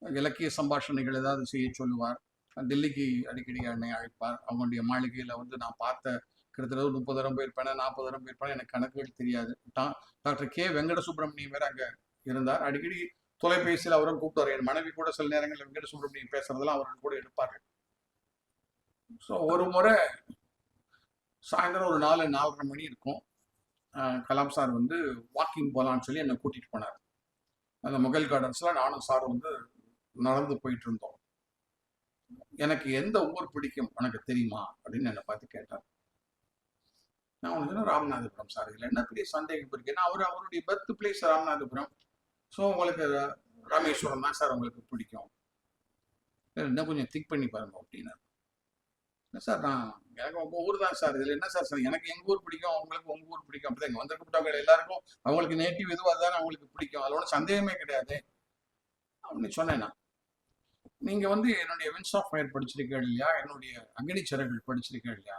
இலக்கிய சம்பாஷணைகள் ஏதாவது செய்ய சொல்லுவார். டெல்லிக்கு அடிக்கடி என்னை அழைப்பார். அவங்களுடைய மாளிகையில் வந்து நான் பார்த்த கிட்டத்தட்ட 30 தரம் போயிருப்பேன், 40 தரம் போயிருப்பேன். எனக்கு கணக்குகள் தெரியாது. Doctor K. வெங்கட சுப்பிரமணியம் வேற அங்கே இருந்தார். அடிக்கடி தொலைபேசியில் அவரும் கூப்பிட்டார். என் மனைவி கூட சில நேரங்களில் வெங்கட சுப்பிரமணியம் பேசுறதெல்லாம் அவர்கள் கூட எடுப்பார்கள். ஸோ ஒரு முறை சாயந்தரம் ஒரு 4-4:30 மணி இருக்கும். கலாம் சார் வந்து வாக்கிங் போகலான்னு சொல்லி என்னை கூட்டிட்டு போனார். அந்த முகல் கார்டன்ஸ்ல நானும் சார் வந்து நடந்து போயிட்டு இருந்தோம். எனக்கு எந்த ஊர் பிடிக்கும் உனக்கு தெரியுமா அப்படின்னு என்னை பார்த்து கேட்டார். நான் வந்து ராமநாதபுரம் சார். இதில் என்ன பெரிய சந்தேகம் இருக்கு? ஏன்னா அவருடைய பர்த் பிளேஸ் ராமநாதபுரம். ஸோ உங்களுக்கு ராமேஸ்வரம் தான் சார் உங்களுக்கு பிடிக்கும். என்ன கொஞ்சம் திங்க் பண்ணி பாருங்க அப்படின்னா. இல்லை சார், எனக்கு உங்கள் ஊர் தான் சார். இதில் என்ன சார் எனக்கு எங்கள் ஊர் பிடிக்கும், அவங்களுக்கு உங்கள் ஊர் பிடிக்கும். அப்படி தான் இங்கே வந்திருக்கப்பட்டவங்க எல்லாருக்கும் அவங்களுக்கு நேட்டிவ் எதுவும் அதுதானே அவங்களுக்கு பிடிக்கும். அதோட சந்தேகமே கிடையாது அப்படின்னு சொன்னேன் நான். நீங்கள் வந்து என்னுடைய வின்ஸ் ஆஃப் ஃபயர் படிச்சிருக்கீங்க இல்லையா, என்னுடைய அக்னி சிறகுகள் படிச்சிருக்கேன் இல்லையா?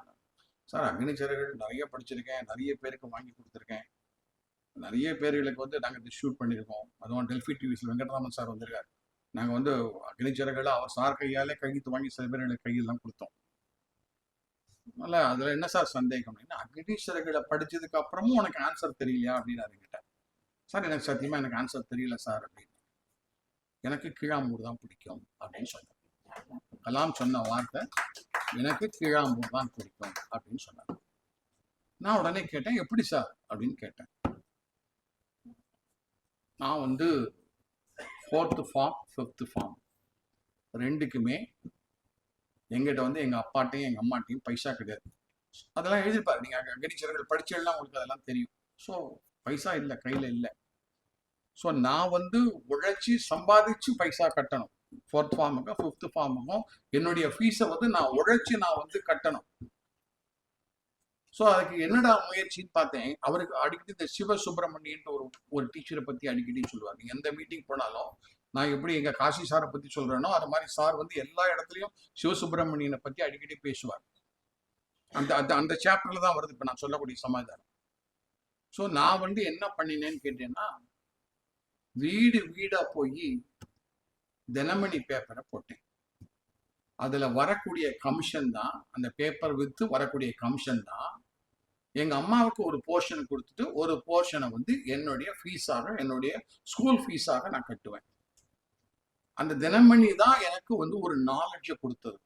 சார் அக்னி சிறகுகள் நிறைய படிச்சிருக்கேன், நிறைய பேருக்கு வாங்கி கொடுத்துருக்கேன், நிறைய பேர்களுக்கு வந்து நாங்கள் டிஸ்ட்ரிபியூட் பண்ணியிருக்கோம். அதுவும் டெல்ஃபி டிவிஸில் வெங்கடராமன் சார் வந்திருக்காரு. நாங்கள் வந்து அக்னி சிறகுகளை அவர் சார் கையாலே கையெழுத்து வாங்கி சில பேர்களுக்கு கையெல்லாம் கொடுத்தோம். அதனால அதில் என்ன சார் சந்தேகம் அப்படின்னா, அக்னி சிறகுகளை படிச்சதுக்கு அப்புறமும் உனக்கு ஆன்சர் தெரியலையா அப்படின்னு அதுக்கிட்டேன். சார் எனக்கு சத்தியமா எனக்கு ஆன்சர் தெரியல சார் அப்படின்னு. எனக்கு கீழாம்பூர் தான் பிடிக்கும் அப்படின்னு சொன்னார். கலாம் சொன்ன வார்த்தை எனக்கு கீழாம்பூர் தான் பிடிக்கும் அப்படின்னு சொன்னார். நான் உடனே கேட்டேன், எப்படி சார் அப்படின்னு கேட்டேன். நான் வந்து 4th ஃபார்ம் 5th ஃபார்ம் ரெண்டுக்குமே எங்கிட்ட வந்து எங்க அப்பாட்டையும் எங்க அம்மாட்டையும் பைசா கிடையாது. அதெல்லாம் எழுதிருப்பாரு. நீங்க அக்னிச்சிறகுகள் படிச்செல்லாம் உங்களுக்கு அதெல்லாம் தெரியும். ஸோ பைசா இல்லை, கையில இல்லை. ஸோ நான் வந்து உழைச்சி சம்பாதிச்சு பைசா கட்டணும். 4th ஃபார்முக்கும் 5th ஃபார்முக்கும் என்னுடைய ஃபீஸை வந்து நான் உழைச்சி நான் வந்து கட்டணும். ஸோ அதுக்கு என்னடா முயற்சின்னு பார்த்தேன். அவருக்கு அடிக்கடி இந்த சிவசுப்பிரமணியன் ஒரு டீச்சரை பத்தி அடிக்கடி சொல்லுவார். நீங்க எந்த மீட்டிங் போனாலும் நான் எப்படி எங்க காசி சாரை பத்தி சொல்றேனோ அது மாதிரி சார் வந்து எல்லா இடத்துலையும் சிவசுப்பிரமணியனை பத்தி அடிக்கடி பேசுவார். அந்த சாப்டர்ல தான் வருது இப்ப நான் சொல்லக்கூடிய சமாச்சாரம். ஸோ நான் வந்து என்ன பண்ணினேன்னு கேட்டேன்னா, வீடு வீடா போய் தினமணி பேப்பரை போட்டேன். அதுல வரக்கூடிய கமிஷன் தான், அந்த பேப்பர் வித்து வரக்கூடிய கமிஷன் தான் எங்க அம்மாவுக்கு ஒரு போர்ஷன் கொடுத்துட்டு ஒரு போர்ஷனை வந்து என்னுடைய ஃபீஸாக, என்னுடைய ஸ்கூல் ஃபீஸாக நான் கட்டுவேன். அந்த தினமணி தான் எனக்கு வந்து ஒரு நாலேஜை கொடுத்தது.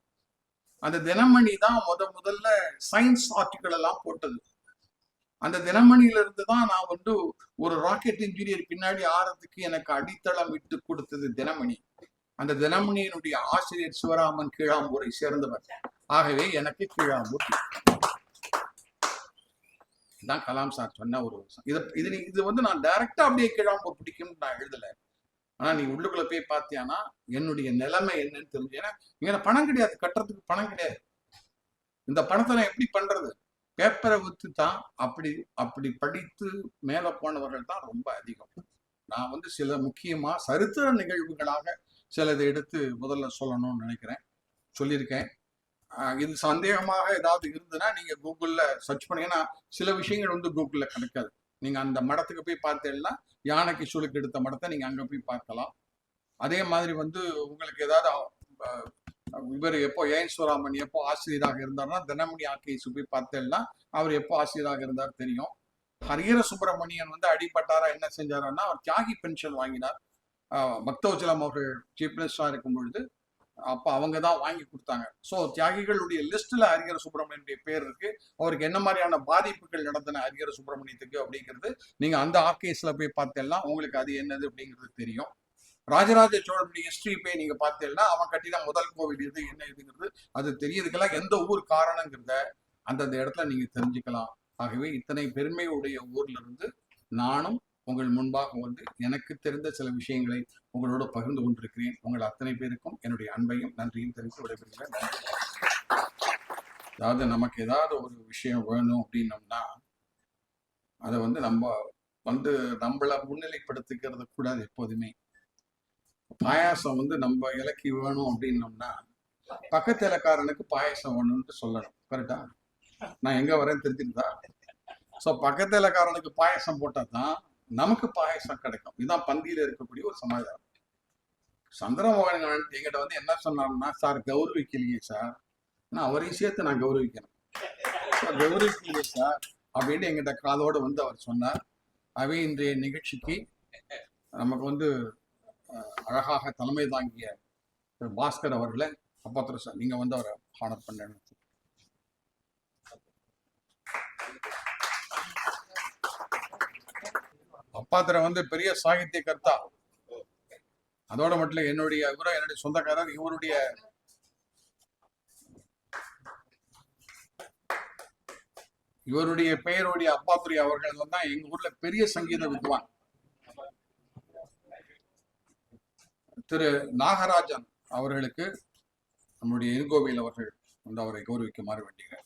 அந்த தினமணி தான் முதல்ல சயின்ஸ் ஆர்டிக்கல் எல்லாம் போட்டது. அந்த தினமணியில இருந்து தான் நான் வந்து ஒரு ராக்கெட் இன்ஜினியர் பின்னாடி ஆறதுக்கு எனக்கு அடித்தளம் விட்டு கொடுத்தது தினமணி. அந்த தினமணியினுடைய ஆசிரியர் சிவராமன் கீழாம்பூரை சேர்ந்தவர். ஆகவே எனக்கு கீழாம்பூர் தான் கலாம் சார் சொன்ன ஒரு இது வந்து நான் டைரக்டா அப்படியே கீழாம்பூர் பிடிக்கும்னு நான் எழுதல. ஆனா நீ உள்ளுக்குள்ள போய் பார்த்தியானா என்னுடைய நிலைமை என்னன்னு தெரிஞ்சு. ஏன்னா இங்க பணம் கிடையாது, கட்டுறதுக்கு பணம் கிடையாது. இந்த பணத்தை நான் எப்படி பண்றது? பேப்பரை வித்து தான் அப்படி படித்து மேல போனவர்கள் தான் ரொம்ப அதிகம். நான் வந்து சில முக்கியமா சரித்திர நிகழ்வுகளாக சிலதை எடுத்து முதல்ல சொல்லணும்னு நினைக்கிறேன், சொல்லியிருக்கேன். இது சந்தேகமாக ஏதாவது இருந்ததுன்னா நீங்க கூகுள்ல சர்ச் பண்ணீங்கன்னா சில விஷயங்கள் வந்து கூகுள்ல கிடைக்காது. நீங்க அந்த மடத்துக்கு போய் பார்த்தீங்கன்னா யானைக்கு சுளுக்கு எடுத்த மடத்தை நீங்க அங்க போய் பார்க்கலாம். அதே மாதிரி வந்து உங்களுக்கு ஏதாவது இவர் எப்போ ஏன்ஸ்வராமன் எப்போ ஆசிரியராக இருந்தார்னா தினமணி ஆர்கைவ்ஸ் போய் பார்த்தேன்னா அவர் எப்போ ஆசிரியராக இருந்தார் தெரியும். ஹரிஹர சுப்பிரமணியன் வந்து அடிபட்டாரா என்ன செஞ்சாருன்னா அவர் தியாகி பென்ஷன் வாங்கினார். பக்தவச்சலம் அவர்கள் சீஃப் மினிஸ்டரா இருக்கும் பொழுது அப்ப அவங்க தான் வாங்கி கொடுத்தாங்க. ஸோ தியாகிகளுடைய லிஸ்ட்ல ஹரிஹர சுப்பிரமணியனுடைய பேர் இருக்கு. அவருக்கு என்ன மாதிரியான பாதிப்புகள் நடந்தன ஹரிஹர சுப்பிரமணியத்துக்கு அப்படிங்கிறது நீங்க அந்த ஆர்கைவ்ஸ்ல போய் பார்த்தேன்னா உங்களுக்கு அது என்னது அப்படிங்கிறது தெரியும். ராஜராஜ சோழனுடைய ஹிஸ்டரி போய் நீங்க பார்த்தீங்கன்னா அவன் கட்டின முதல் கோவில் இது என்ன இதுங்கிறது அது தெரியறதுக்கெல்லாம் எந்த ஊர் காரணங்கிறத அந்தந்த இடத்துல நீங்க தெரிஞ்சுக்கலாம். ஆகவே இத்தனை பெருமையுடைய ஊர்ல இருந்து நானும் உங்கள் முன்பாக வந்து எனக்கு தெரிந்த சில விஷயங்களை உங்களோட பகிர்ந்து கொண்டிருக்கிறேன். உங்கள் அத்தனை பேருக்கும் என்னுடைய அன்பையும் நன்றியும் தெரிவித்து விடைபெறுகிறேன். நன்றி. அதாவது நமக்கு ஏதாவது ஒரு விஷயம் வேணும் அப்படின்னோம்னா அதை வந்து நம்ம வந்து நம்மளை முன்னிலைப்படுத்திக்கிறது கூடாது. எப்போதுமே பாயாசம் வந்து நம்ம இலக்கி வேணும் அப்படின்னோம்னா பக்கத்து இலக்காரனுக்கு பாயாசம் வேணும்னு சொல்லணும். கரெக்டா? நான் எங்க வரேன்னு தெரிஞ்சுருந்தா ஸோ பக்கத்து இலக்காரனுக்கு பாயாசம் போட்டா தான் நமக்கு பாயாசம் கிடைக்கும். இதுதான் பந்தியில இருக்கக்கூடிய ஒரு சமாச்சாரம். சந்திரமோகன் எங்கிட்ட வந்து என்ன சொன்னார்னா, சார் கௌரவிக்கலையே சார், நான் அவரையும் சேர்த்து நான் கௌரவிக்கணும், கௌரவிக்கலையே சார் அப்படின்னு எங்கிட்ட காதோடு வந்து அவர் சொன்னார். அவை இன்றைய நிகழ்ச்சிக்கு நமக்கு வந்து அழகாக தலைமை தாங்கிய பாஸ்கர் அவர்களை அப்பாத்திர சார் நீங்க வந்து அவரை ஹானர் பண்ண. அப்பாத்திர வந்து பெரிய சாகித்ய கர்த்தா. அதோட மட்டும் என்னுடைய சொந்தக்காரர். இவருடைய பெயருடைய அப்பாத்துறை அவர்கள் தான் எங்க ஊர்ல பெரிய சங்கீத வித்வான். திரு நாகராஜன் அவர்களுக்கு நம்முடைய இருகோவில் அவர்கள் வந்து அவரை கௌரவிக்குமாறு வேண்டுகிறேன்.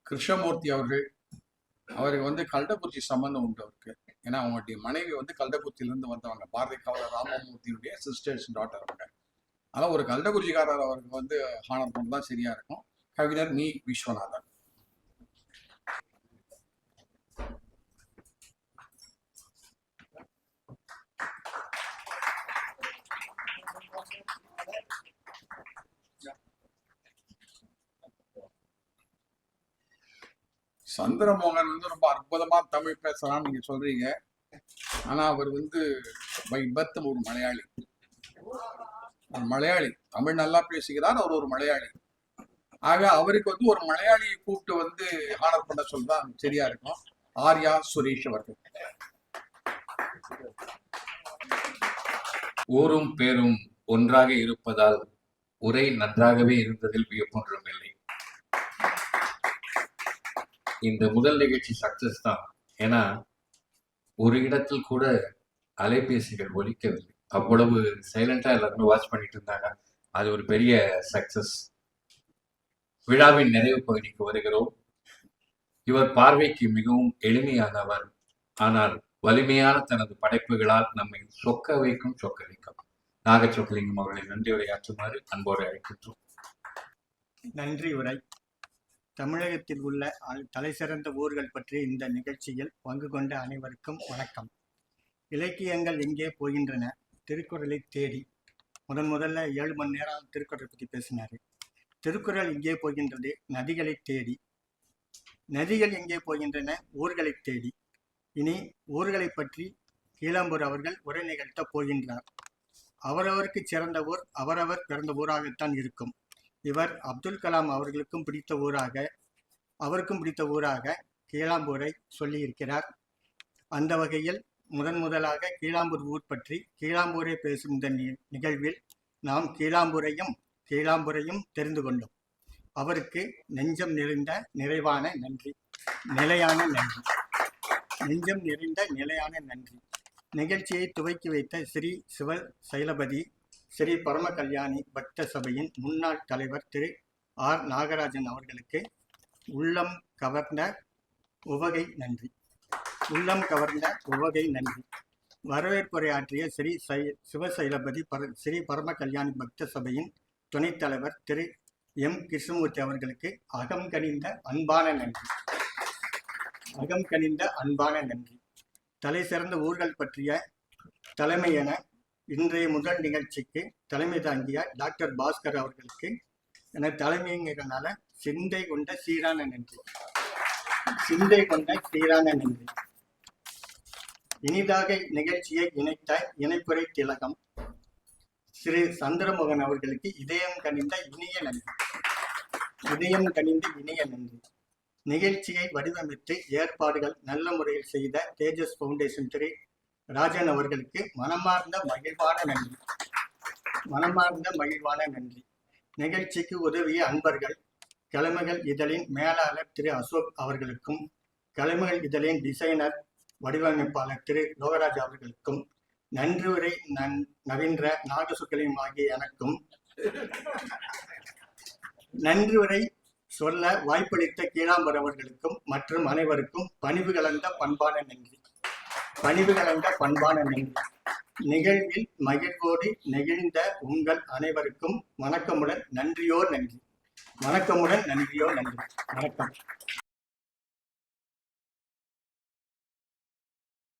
கிருஷ்ணமூர்த்தி அவருக்கு வந்து கல்டக்குறிச்சி சம்பந்தம் உண்டு அவருக்கு. ஏன்னா அவங்களுடைய மனைவி வந்து கல்டக்குறிச்சியிலிருந்து வந்தவங்க. பாரதி கவலர் ராமமூர்த்தியுடைய சிஸ்டர்ஸ் டாட்டர் அவங்க. அதனால ஒரு கல்டக்குறிச்சிக்காரர் அவருக்கு வந்து ஹானர் பண்ணதான் சரியா இருக்கும். கவிஞர் மீ விஸ்வநாதன். சந்திரமோகன் வந்து ரொம்ப அற்புதமா தமிழ் பேசலாம்னு நீங்க சொல்றீங்க. ஆனா அவர் வந்து பை பர்த் ஒரு மலையாளி. தமிழ் நல்லா பேசுகிறார். அவர் ஒரு மலையாளி. ஆக அவருக்கு வந்து ஒரு மலையாளியை கூப்பிட்டு வந்து ஹானர் பண்ண சொல்லதான் சரியா இருக்கும். ஆர்யா சுரேஷ் அவர்கள். ஊரும் பேரும் ஒன்றாக இருப்பதால் உரை நன்றாகவே இருந்ததில் வியப்பொன்றும் இல்லை. இந்த முதல் நிகழ்ச்சி சக்சஸ் தான். ஏன்னா ஒரு இடத்தில் கூட அலைபேசிகள் ஒலிக்கவில்லை. அவ்வளவு சைலண்டா எல்லாருமே வாட்ச் பண்ணிட்டு இருந்தாங்க. அது ஒரு பெரிய சக்சஸ். விழாவின் நிறைவு பகுதிக்கு வருகிறோம். இவர் பார்வைக்கு மிகவும் எளிமையானவர், ஆனால் வலிமையான தனது படைப்புகளால் நம்மை சொக்க வைக்கும். நாகச்சொக்கலிங்கம் அவர்களை நன்றி உரையாற்றுமாறு அன்போடு அழைக்கின்றோம். நன்றி உரை. தமிழகத்தில் உள்ள தலைசிறந்த ஊர்கள் பற்றிய இந்த நிகழ்ச்சியில் பங்கு கொண்ட அனைவருக்கும் வணக்கம். இலக்கியங்கள் எங்கே போகின்றன, திருக்குறளை தேடி. முதல்ல 7 மணி நேரம் திருக்குறளை பற்றி பேசினார். திருக்குறள் எங்கே போகின்றது, நதிகளை தேடி. நதிகள் எங்கே போகின்றன, ஊர்களை தேடி. இனி ஊர்களை பற்றி கீழாம்பூர் அவர்கள் உரை நிகழ்த்த போகின்றார். அவரவருக்கு சிறந்த ஊர் அவரவர் பிறந்த ஊராகத்தான் இருக்கும். இவர் அப்துல் கலாம் அவர்களுக்கும் பிடித்த ஊராக கீழாம்பூரை சொல்லியிருக்கிறார். அந்த வகையில் முதலாக கீழாம்பூர் ஊர் பற்றி கீழாம்பூரை பேசும் இந்த நிகழ்வில் நாம் கீழாம்பூரையும் தெரிந்து கொண்டோம். அவருக்கு நெஞ்சம் நிறைந்த நிறைவான நன்றி, நிலையான நன்றி. நெஞ்சம் நிறைந்த நிலையான நன்றி. நிகழ்ச்சியை துவக்கி வைத்த ஸ்ரீ சிவ சைலபதி ஸ்ரீ பரம கல்யாணி பக்த சபையின் முன்னாள் தலைவர் திரு ஆர் நாகராஜன் அவர்களுக்கு உள்ளம் கவர்ந்த உவகை நன்றி. உள்ளம் கவர்ந்த உவகை நன்றி. வரவேற்புரை ஆற்றிய சிவசைலபதி ஸ்ரீ பரம கல்யாணி பக்த சபையின் துணைத் தலைவர் திரு எம் கிருஷ்ணமூர்த்தி அவர்களுக்கு அகம் கனிந்த அன்பான நன்றி. அகம் கனிந்த அன்பான நன்றி. தலை சிறந்த ஊர்கள் பற்றிய தலைமை என இன்றைய முதல் நிகழ்ச்சிக்கு தலைமை தாங்கிய டாக்டர் பாஸ்கர் அவர்களுக்கு என தலைமைங்கிறதுனால சிந்தை கொண்ட சீரான நன்றி. சிந்தை கொண்ட சீரான நன்றி. இனிதாக நிகழ்ச்சியை இணைத்த இணைப்புரை திலகம் ஸ்ரீ சந்திரமோகன் அவர்களுக்கு இதயம் கனிந்த இனிய நன்றி. இதயம் கனிந்த இனிய நன்றி. நிகழ்ச்சியை வடிவமைத்து ஏற்பாடுகள் நல்ல முறையில் செய்த தேஜஸ் ஃபவுண்டேஷன் திரு ராஜன் அவர்களுக்கு மனமார்ந்த மகிழ்வான நன்றி. மனமார்ந்த மகிழ்வான நன்றி. நிகழ்ச்சிக்கு உதவிய அன்பர்கள் கிழமைகள் இதழின் மேலாளர் திரு அசோக் அவர்களுக்கும் கிழமைகள் இதழின் டிசைனர் வடிவமைப்பாளர் திரு லோகராஜ் அவர்களுக்கும் நன்றியுரை நவீன்ற நாகசுக்கலியும் ஆகிய எனக்கும் நன்றியுரை சொல்ல வாய்ப்பளித்த கீழாம்பர் அவர்களுக்கும் மற்றும் அனைவருக்கும் பணிவு கலந்த பண்பான நன்றி. பணிவு கலந்த பண்பான நன்றி. நிகழ்வில் மகிழ்வோடு நெகிழ்ந்த உங்கள் அனைவருக்கும் வணக்கமுடன் நன்றியோ நன்றி. வணக்கமுடன் நன்றியோ நன்றி. வணக்கம்.